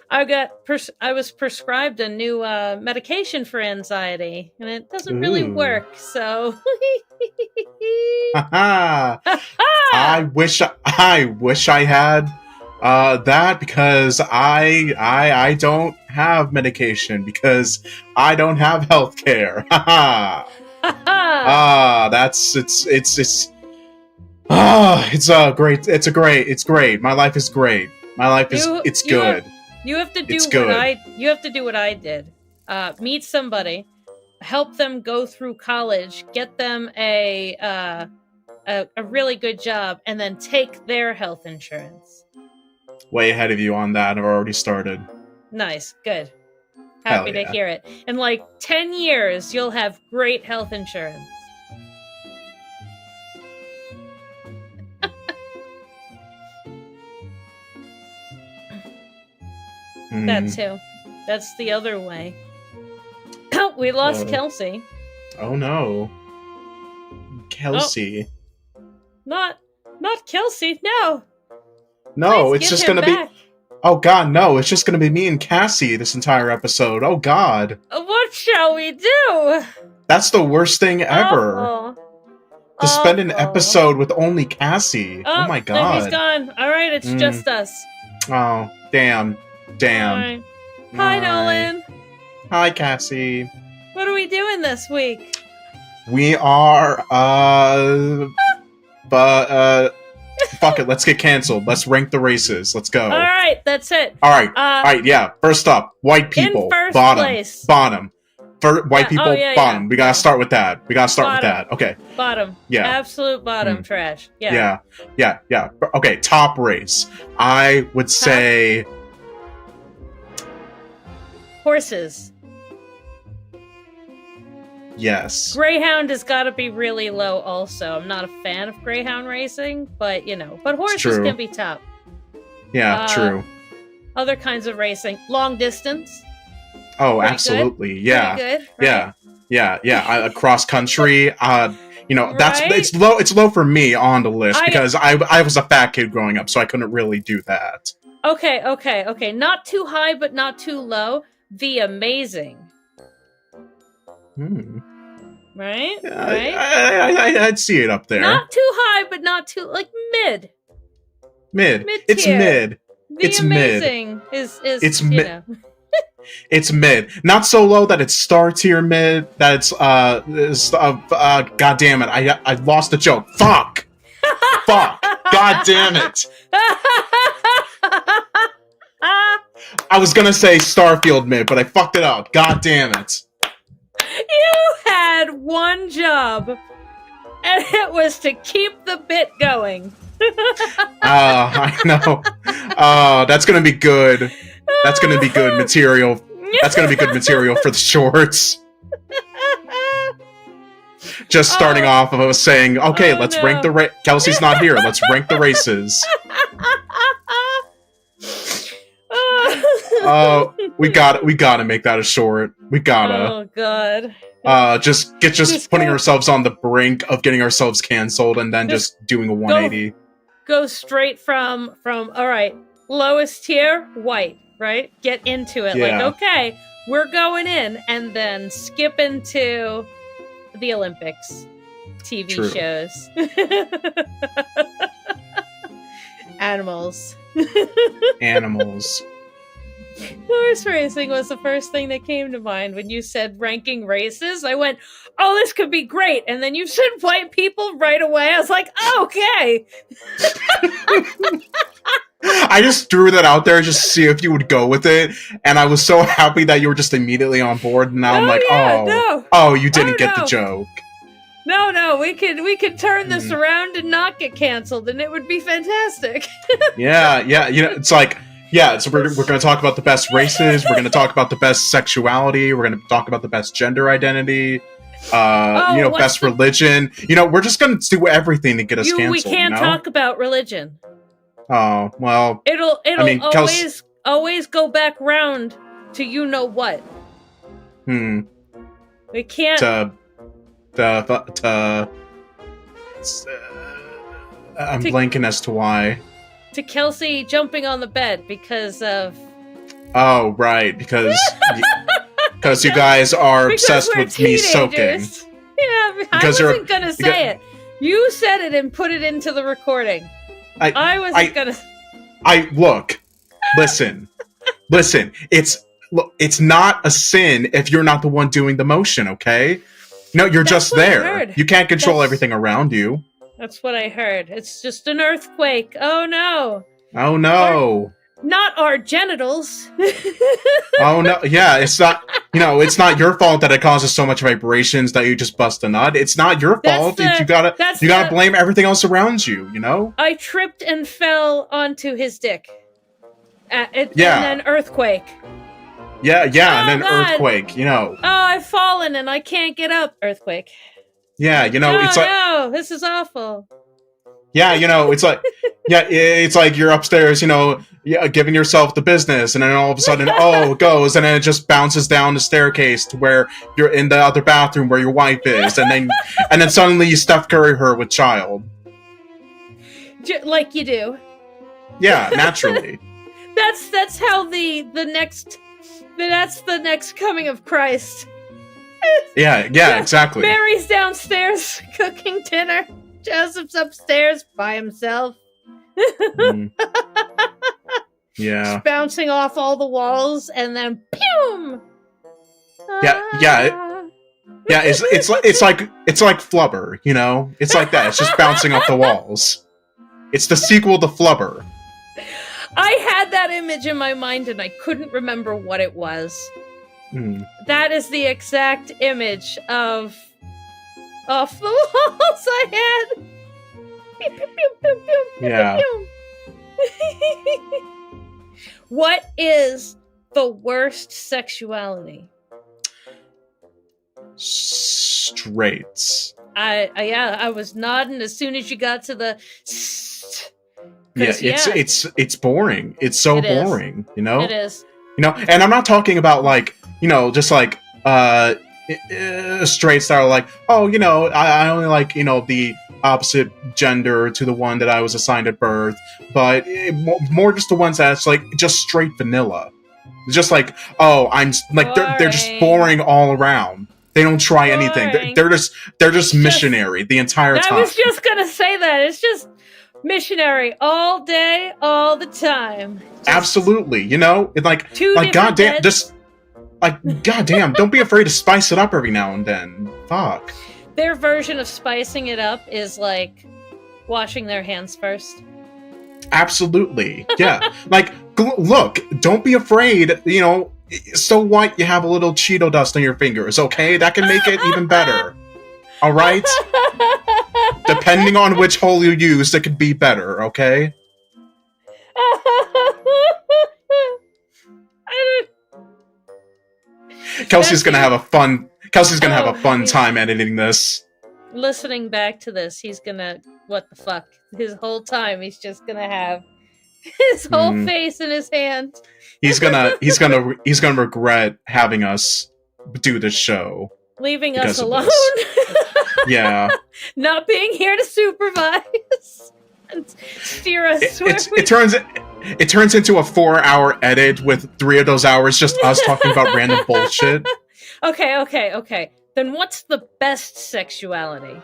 I was prescribed a new medication for anxiety, and it doesn't really Ooh. work. So, I wish I had that, because I don't have medication, because I don't have health care. It's great. My life is great. My life is good. You have to do It's what good. you have to do what I did. Meet somebody, help them go through college, get them a really good job, and then take their health insurance. Way ahead of you on that. I've already started. Nice, good. Hell Happy to yeah. hear it. In like 10 years, you'll have great health insurance. That too. That's the other way. We lost Kelsey. Oh no. Kelsey. Not Kelsey, no. No, Please it's get just him gonna back. be. Oh god, no! It's just gonna be me and Cassie this entire episode. Oh god, What shall we do? that's the worst thing ever. Awful. To spend an Awful. episode with only Cassie. Oh my there he's god. gone. All right, it's just us. Oh, damn. All right. Hi, Nolan. Hi, Cassie. What are we doing this week? We are, fuck it, let's get canceled. Let's rank the races. Let's go. All right, that's it. Alright, yeah. First up, white people. In first bottom. place. Bottom. White people, bottom. Yeah. We gotta start with that. Okay. Bottom. Yeah. Absolute bottom trash. Yeah. Yeah. Okay, top race. I would say Horses. yes. Greyhound has got to be really low also. I'm not a fan of Greyhound racing, but but horses true. can be top. Yeah, true. Other kinds of racing. Long distance. Oh, Pretty absolutely. good. Yeah. Pretty good, right? Yeah. Cross country. That's Right? it's low. It's low for me on the list I- because I was a fat kid growing up, so I couldn't really do that. Okay. Not too high, but not too low. The Amazing. Right? Right? I'd see it up there. Not too high, but not too mid. Mid. Mid-tier. It's mid. The It's mid. Amazing is It's you mid. know. It's mid. Not so low that it's star tier mid. That's god damn it. I lost the joke. Fuck. God damn it. I was gonna say Starfield mid, but I fucked it up. God damn it. You had one job, and it was to keep the bit going. I know. That's gonna be good. That's gonna be good material. That's gonna be good material for the shorts. Just starting off of us saying, okay, let's rank the Kelsey's not here. Let's rank the races. We gotta make that a short. We gotta. Oh god. Just putting ourselves on the brink of getting ourselves canceled and then just doing a 180. Go straight from all right, lowest tier, white, right? Get into it. Yeah. Like, okay, we're going in, and then skip into the Olympics. TV True. shows. Animals. Animals. Horse racing was the first thing that came to mind when you said ranking races. I went, oh, this could be great. And then you said white people right away. I was like, okay. I just threw that out there just to see if you would go with it. And I was so happy that you were just immediately on board. And now I'm like, you didn't get the joke. No, we could turn this around and not get canceled, and it would be fantastic. Yeah. It's like, so we're going to talk about the best races. We're going to talk about the best sexuality. We're going to talk about the best gender identity. Best religion. We're just going to do everything to get us canceled. We can't talk about religion. Oh, well. It'll always go back round to you know what. We can't. I'm blanking as to why. to Kelsey jumping on the bed because of... Oh, right, because you guys are obsessed we're with me soaking. teenagers. Yeah, Because I you're- wasn't gonna say it. You said it and put it into the recording. I wasn't gonna... Look, listen. It's not a sin if you're not the one doing the motion, okay? No, you're That's just what I there. heard. You can't control That's- everything around you. That's what I heard. It's just an earthquake. Oh no. Oh no. Not our genitals. Oh no. Yeah, it's not. It's not your fault that it causes so much vibrations that you just bust a nut. It's not your fault. You gotta blame everything else around you. I tripped and fell onto his dick. Yeah. And then earthquake. Yeah, and then God. earthquake. Oh, I've fallen and I can't get up. Earthquake. Yeah, it's like. No, this is awful. Yeah, it's like, it's like you're upstairs, giving yourself the business, and then all of a sudden, it goes, and then it just bounces down the staircase to where you're in the other bathroom where your wife is, and then suddenly you Steph Curry her with child. Like you do. Yeah, naturally. That's how the next coming of Christ. Yeah, exactly. Mary's downstairs cooking dinner. Joseph's upstairs by himself. Yeah. Just bouncing off all the walls and then pew. Yeah. It's like Flubber, It's like that. It's just bouncing off the walls. It's the sequel to Flubber. I had that image in my mind and I couldn't remember what it was. That is the exact image of off the walls I had. Pew, pew, pew, pew, pew, pew, Yeah. pew. What is the worst sexuality? Straights. I was nodding as soon as you got to the. Yeah, it's boring. It's so boring, It is. And I'm not talking about just like straights that are like, I only like, the opposite gender to the one that I was assigned at birth, but more just the ones that's like just straight vanilla. Just like, I'm like they're just boring all around. They don't try anything. They're just missionary the entire time. I was just gonna say that. It's just missionary all day, all the time. Absolutely, it's like goddamn, beds. goddamn, don't be afraid to spice it up every now and then. Fuck. Their version of spicing it up is like washing their hands first. Absolutely, yeah. Look, don't be afraid. So what? You have a little Cheeto dust on your fingers, okay? That can make it even better. All right. Depending on which hole you use, it could be better, okay? Kelsey's gonna have a fun time editing this. Listening back to this, he's gonna what the fuck? His whole time, he's just gonna have his whole face in his hand. He's gonna regret having us do this show. Leaving us because of alone. this. Yeah. Not being here to supervise and steer us. It turns into a 4-hour edit with 3 of those hours just us talking about random bullshit. Okay. Then what's the best sexuality?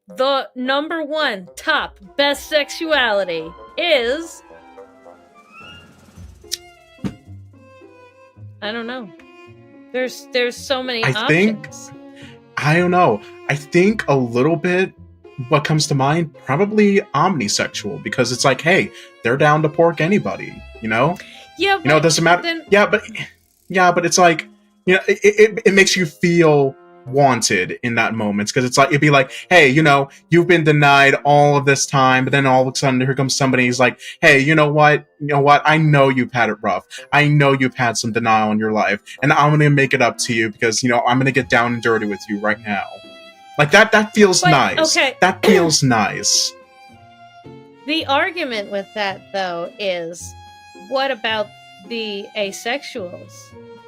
The number one top best sexuality is... I don't know. There's so many options. I don't know. I think a little bit what comes to mind, probably omnisexual, because it's like, hey, they're down to pork anybody, Yeah, but it doesn't matter. Then... Yeah, but it's like, it makes you feel wanted in that moment, because it's like, it'd be like, hey, you've been denied all of this time, but then all of a sudden here comes somebody who's like, hey, you know what, I know you've had it rough, I know you've had some denial in your life, and I'm gonna make it up to you because I'm gonna get down and dirty with you right now. Like that feels nice. Okay. That feels nice. The argument with that, though, is what about the asexuals?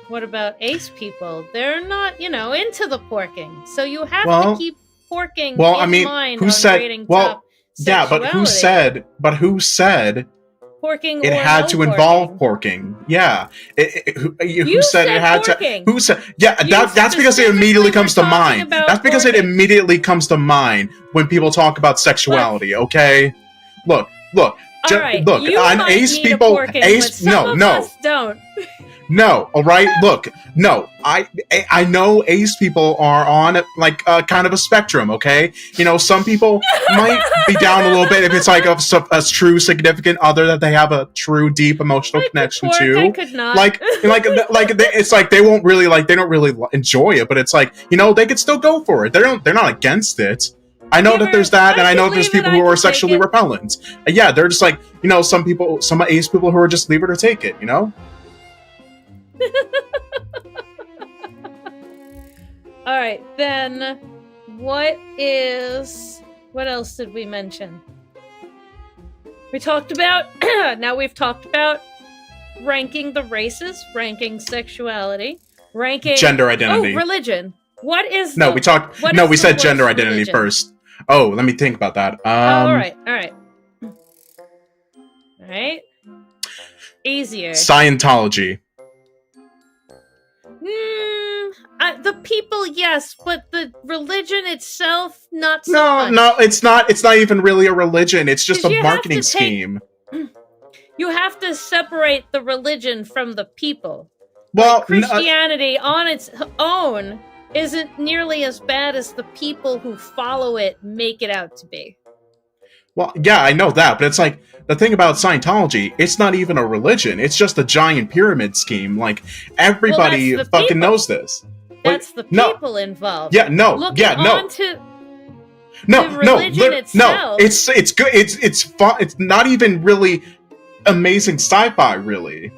What about ace people? They're not, into the porking. So you have to keep porking in mind who on said, rating top Yeah, but who said porking it or had no to porking? involve porking? Yeah. Who said it had porking. to? Who said? Yeah, that's because it immediately comes to mind. That's because it immediately comes to mind when people talk about sexuality. Okay, look. All right, look. you On might Ace need a people, porking, Ace. but some of us don't. No, all right. Look, no, I know Ace people are on like kind of a spectrum. Okay, you know, some people might be down a little bit if it's like a true significant other that they have a true deep emotional connection to. I could not. It's like they won't really they don't really enjoy it, but it's like, you know, they could still go for it. They're not against it. I know that there's that, and I know there's people who are sexually repellent. Yeah, they're just like, you know, some Ace people who are just leave it or take it, you know. All right, then what else did we mention? We talked about now we've talked about ranking the races, ranking sexuality, ranking gender identity. Oh, religion. What is we said gender identity religion? First. Oh, let me think about that. All right. Easier. Scientology. The people, yes, but the religion itself, not so much. No, it's not. It's not even really a religion. It's just a marketing scheme. You have to separate the religion from the people. Well, like Christianity on its own isn't nearly as bad as the people who follow it make it out to be. Well, yeah, I know that, but it's like, the thing about Scientology, it's not even a religion. It's just a giant pyramid scheme. Like, everybody fucking knows this. That's the people involved. Yeah, no, religion itself. It's good. It's fun. It's not even really amazing sci-fi, really.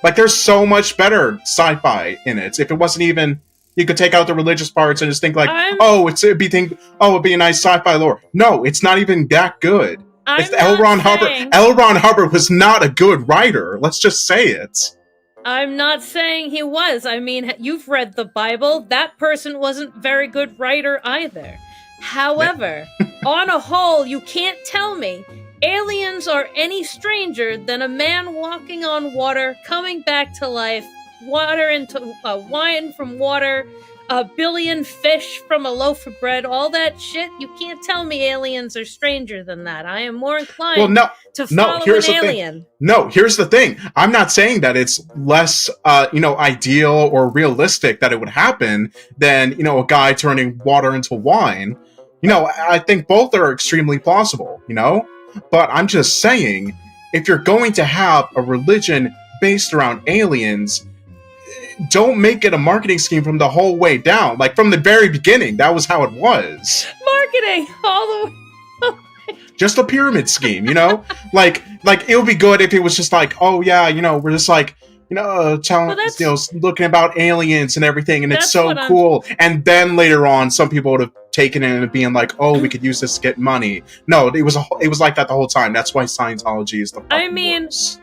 Like, there's so much better sci-fi in it. If it wasn't even, you could take out the religious parts and just think like, it'd be a nice sci-fi lore. No, it's not even that good. L. Ron Hubbard was not a good writer. Let's just say it. I'm not saying he was. I mean, you've read the Bible. That person wasn't a very good writer either. However, on a whole, you can't tell me aliens are any stranger than a man walking on water, coming back to life, water into wine from water, a billion fish from a loaf of bread, all that shit. You can't tell me aliens are stranger than that. I am more inclined to follow an alien. No, here's the thing. I'm not saying that it's less, ideal or realistic that it would happen than, a guy turning water into wine. I think both are extremely plausible, But I'm just saying, if you're going to have a religion based around aliens, don't make it a marketing scheme from the whole way down. Like, from the very beginning, that was how it was. Marketing all the way. Just a pyramid scheme, like it would be good if it was just like, oh yeah, we're just like, looking about aliens and everything, and it's so cool. And then later on, some people would have taken it and being like, oh, we could use this to get money. No, it was like that the whole time. That's why Scientology is the fucking worst.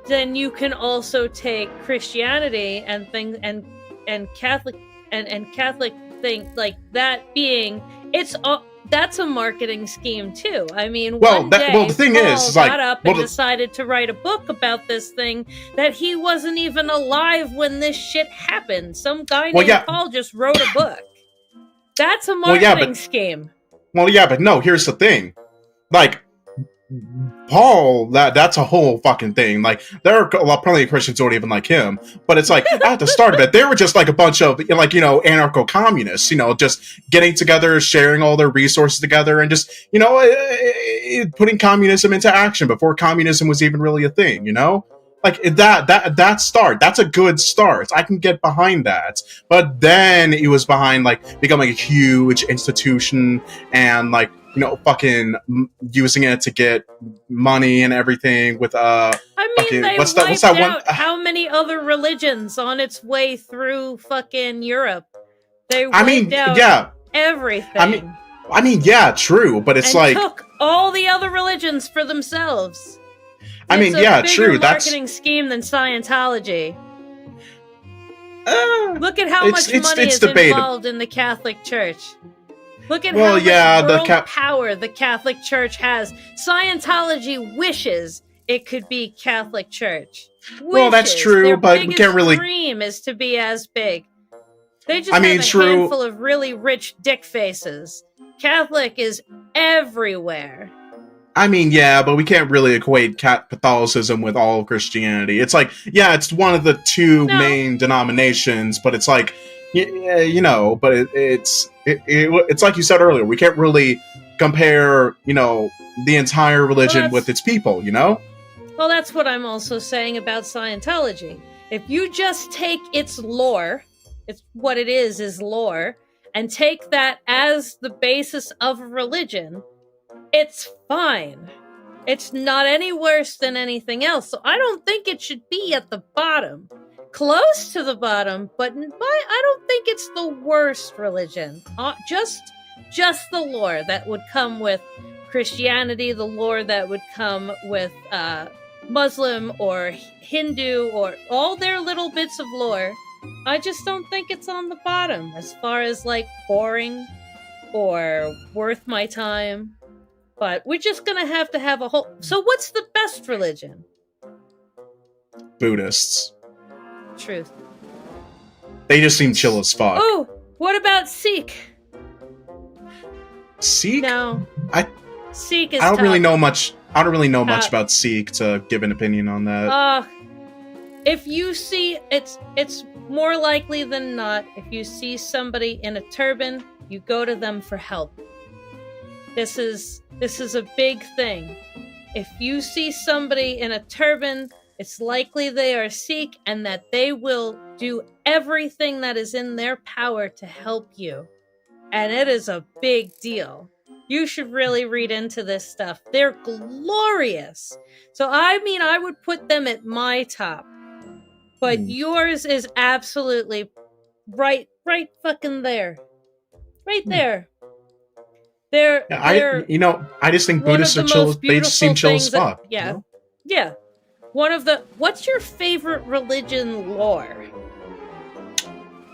Then you can also take Christianity and things and Catholic and Catholic thing like that being that's a marketing scheme too. I mean, the thing Paul is got up and decided to write a book about this thing that he wasn't even alive when this shit happened. Some guy named Paul just wrote a book. That's a marketing scheme. Well, yeah, but no. Here's the thing, like. Paul, that's a whole fucking thing. Like, there are plenty of Christians who don't even like him, but it's like, at the start of it, they were just like a bunch of, anarcho-communists, just getting together, sharing all their resources together, and just, putting communism into action before communism was even really a thing, Like, that start, that's a good start. I can get behind that. But then it was behind, like, becoming a huge institution and, like, fucking using it to get money and everything with what's that one? How many other religions on its way through fucking Europe? They wiped out everything. I mean, yeah, true, but it's like took all the other religions for themselves. It's true. That's a marketing scheme than Scientology. Look at how much money is involved in the Catholic Church. Look at Well, how yeah, much world power the Catholic Church has. Scientology wishes it could be Catholic Church. Well, that's Wishes. true, Their but we biggest can't really. dream is to be as big. They just I mean, have a true. handful of really rich dick faces. Catholic is everywhere. I mean, yeah, but we can't really equate Catholicism with all of Christianity. It's like, yeah, it's one of the two main denominations, but it's like, yeah, you know, but it's like you said earlier, we can't really compare, you know, the entire religion with its people, you know? Well, that's what I'm also saying about Scientology. If you just take its lore, it's what it is lore, and take that as the basis of a religion, it's fine. It's not any worse than anything else. So I don't think it should be at the bottom. Close to the bottom, but I don't think it's the worst religion. Just the lore that would come with Christianity, the lore that would come with Muslim or Hindu or all their little bits of lore. I just don't think it's on the bottom as far as like boring or worth my time. But we're just gonna have to have a whole. So, what's the best religion? Buddhists. Truth. They just seem chill as fuck. Oh, what about Sikh? Sikh? No. Sikh is. I don't tough. really know much. I don't really know much about Sikh to give an opinion on that. If you see, it's more likely than not. If you see somebody in a turban, you go to them for help. This is a big thing. If you see somebody in a turban, it's likely they are Sikh and that they will do everything that is in their power to help you. And it is a big deal. You should really read into this stuff. They're glorious. So I mean, I would put them at my top. But yours is absolutely right fucking there. Right there. They're I just think Buddhists are chill. They just seem chill as fuck. Yeah. You know? Yeah. What's your favorite religion lore?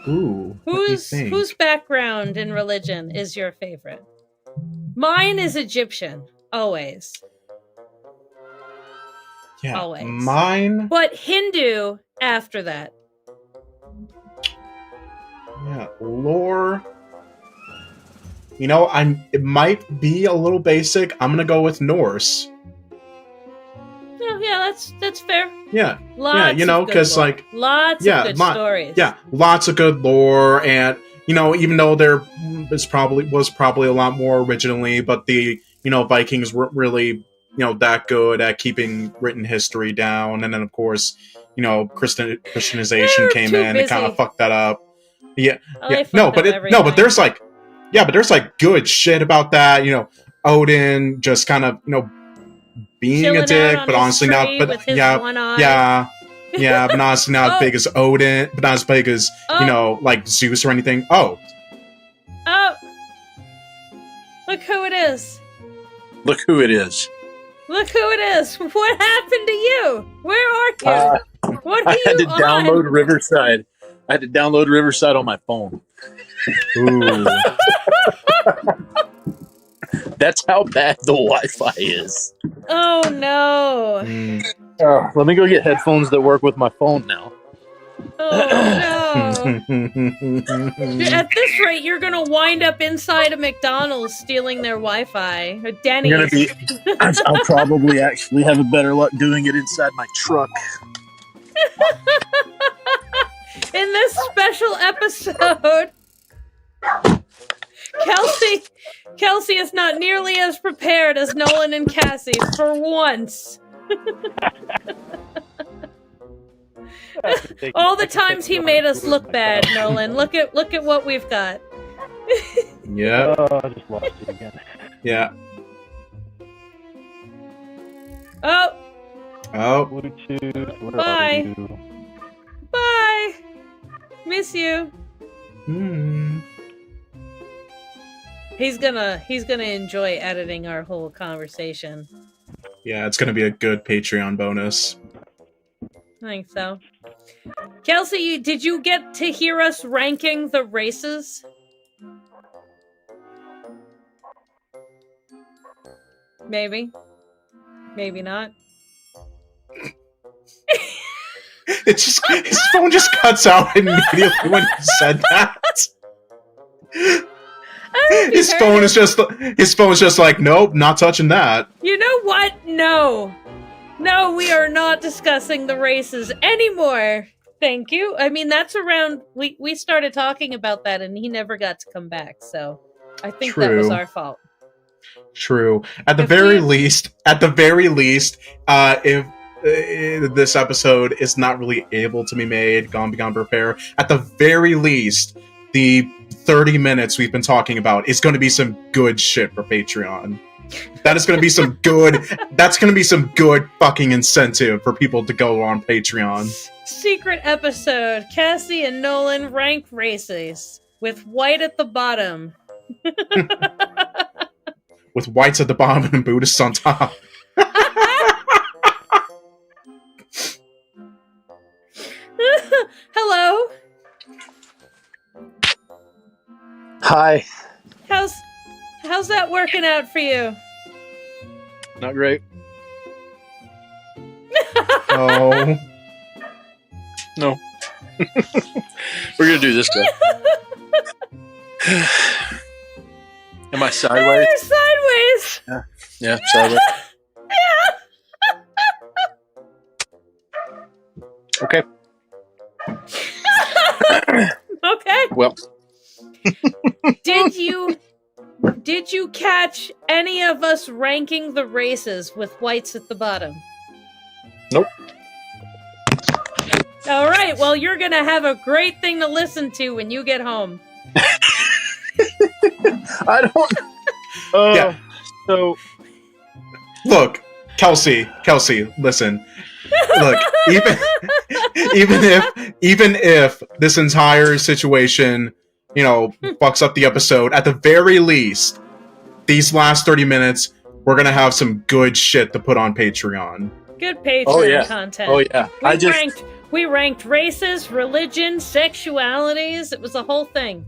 Ooh. Whose background in religion is your favorite? Mine is Egyptian, always. Yeah, always. Mine. But Hindu after that. Yeah, lore. You know, it might be a little basic. I'm gonna go with Norse. Oh, yeah, that's fair. Yeah, Lots you know, because like lots of good stories. Yeah, lots of good lore, and you know, even though there was probably a lot more originally, but the Vikings weren't really that good at keeping written history down, and then of course Christianization came in and kind of fucked that up. Yeah, but there's like. Yeah, but there's like good shit about that. Odin just kind of being chilling a dick, out but on honestly his not. tree But with his yeah, one eye. yeah, but honestly not as big as Odin, but not as big as like Zeus or anything. Oh, look who it is! Look who it is! Look who it is! What happened to you? Where are you? What are I had you to download Riverside. I had to download Riverside on my phone. Ooh. That's how bad the Wi-Fi is. Oh no! Let me go get headphones that work with my phone now. Oh no! At this rate, you're gonna wind up inside a McDonald's stealing their Wi-Fi. Or Denny's. I'll probably actually have a better luck doing it inside my truck. In this special episode, Kelsey is not nearly as prepared as Nolan and Cassie for once. All the times he made us look bad, Nolan. Look at what we've got. Yeah. I just lost it again. Yeah. Oh. Bluetooth. Where Bye. are you? Bye. Miss you. He's gonna enjoy editing our whole conversation. Yeah, it's gonna be a good Patreon bonus. I think so. Kelsey, did you get to hear us ranking the races? Maybe. Maybe not. His phone just cuts out immediately when he said that. His phone is just like, nope, not touching that. You know what? No. No, we are not discussing the races anymore. Thank you. I mean, that's around... We started talking about that, and he never got to come back, so... I think that was our fault. True. At the very least, if this episode is not really able to be made, Gone Beyond Repair, at the very least, the 30 minutes we've been talking about is going to be some good shit for Patreon. That is going to be some good... That's going to be some good fucking incentive for people to go on Patreon. Secret episode. Cassie and Nolan rank races. With White at the bottom. With whites at the bottom and Buddhists on top. Hello. Hi. How's that working out for you? Not great. Oh. No. We're gonna do this, though. Am I sideways? You're sideways. Yeah, sideways. Okay. Okay. Well. Did you catch any of us ranking the races with whites at the bottom? Nope. All right, well, you're going to have a great thing to listen to when you get home. I don't... Yeah. So... Look, Kelsey, listen. Look, even if this entire situation, fucks up the episode, at the very least, these last 30 minutes, we're gonna have some good shit to put on Patreon. Good Patreon content. Oh yeah. We ranked races, religion, sexualities. It was a whole thing.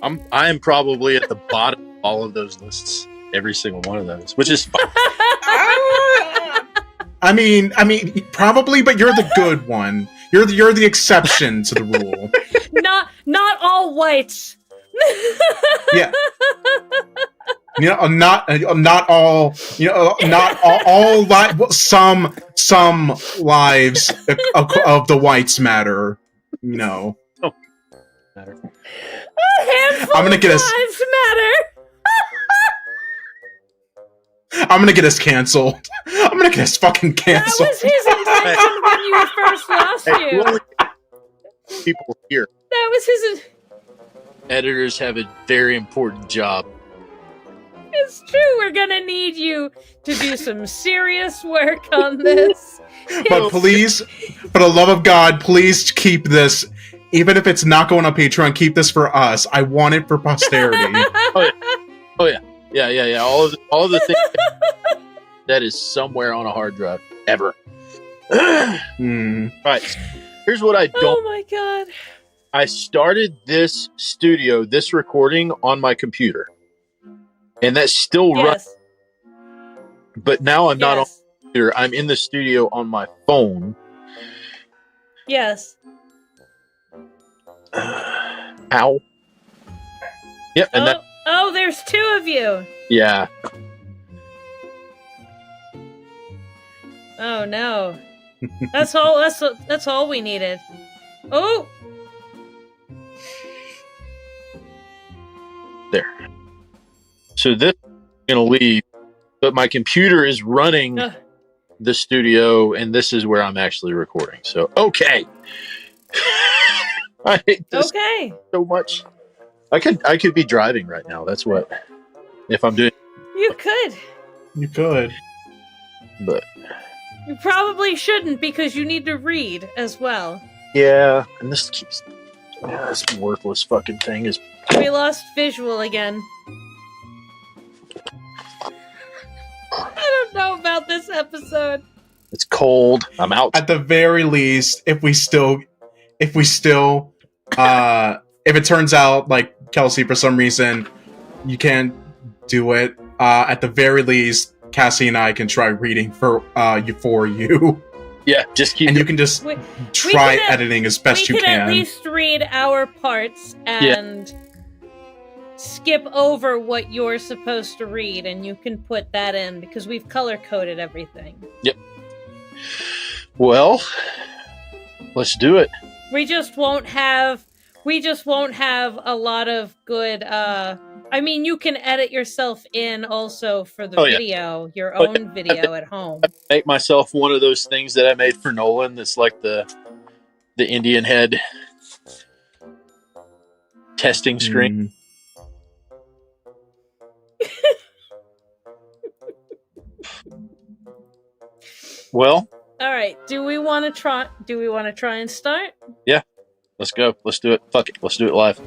I am probably at the bottom of all of those lists. Every single one of those, which is fine. I mean, probably, but you're the good one. You're the exception to the rule. Not all whites. Yeah. Not all. Not all. Some lives of the whites matter. Matter. A handful of lives matter. I'm gonna get us canceled. I'm gonna get us fucking canceled. That was his intention when you first lost you. People here. That was his... Editors have a very important job. It's true. We're gonna need you to do some serious work on this. But please, for the love of God, please keep this. Even if it's not going on Patreon, keep this for us. I want it for posterity. Oh yeah. Yeah. All of the things that is somewhere on a hard drive ever. Right. Here's what I don't. Oh my god. I started this recording on my computer, and that's still running. But now I'm not on the computer. I'm in the studio on my phone. Yes. Ow. Yep. And Oh, there's two of you. Yeah. Oh no. That's all we needed. Oh. There. So this is gonna leave, but my computer is running the studio, and this is where I'm actually recording. So okay. I hate this so much. I could be driving right now. That's what. If I'm doing. You could. But. You probably shouldn't because you need to read as well. Yeah, and this keeps. Yeah, this worthless fucking thing is. We lost visual again. I don't know about this episode. It's cold. I'm out. At the very least, if it turns out like Kelsey, for some reason, you can't do it at the very least, Cassie and I can try reading for you. Yeah, just keep. And you can just try editing as best you We can. can at least read our parts and skip over what you're supposed to read, and you can put that in because we've color coded everything. Yep. Well, let's do it. We just won't have a lot of good I mean, you can edit yourself in also for the video, your own video at home. Make myself one of those things that I made for Nolan that's like the Indian head testing screen. Well, all right, do we want to try and start? Yeah. Let's go. Let's do it. Fuck it. Let's do it live.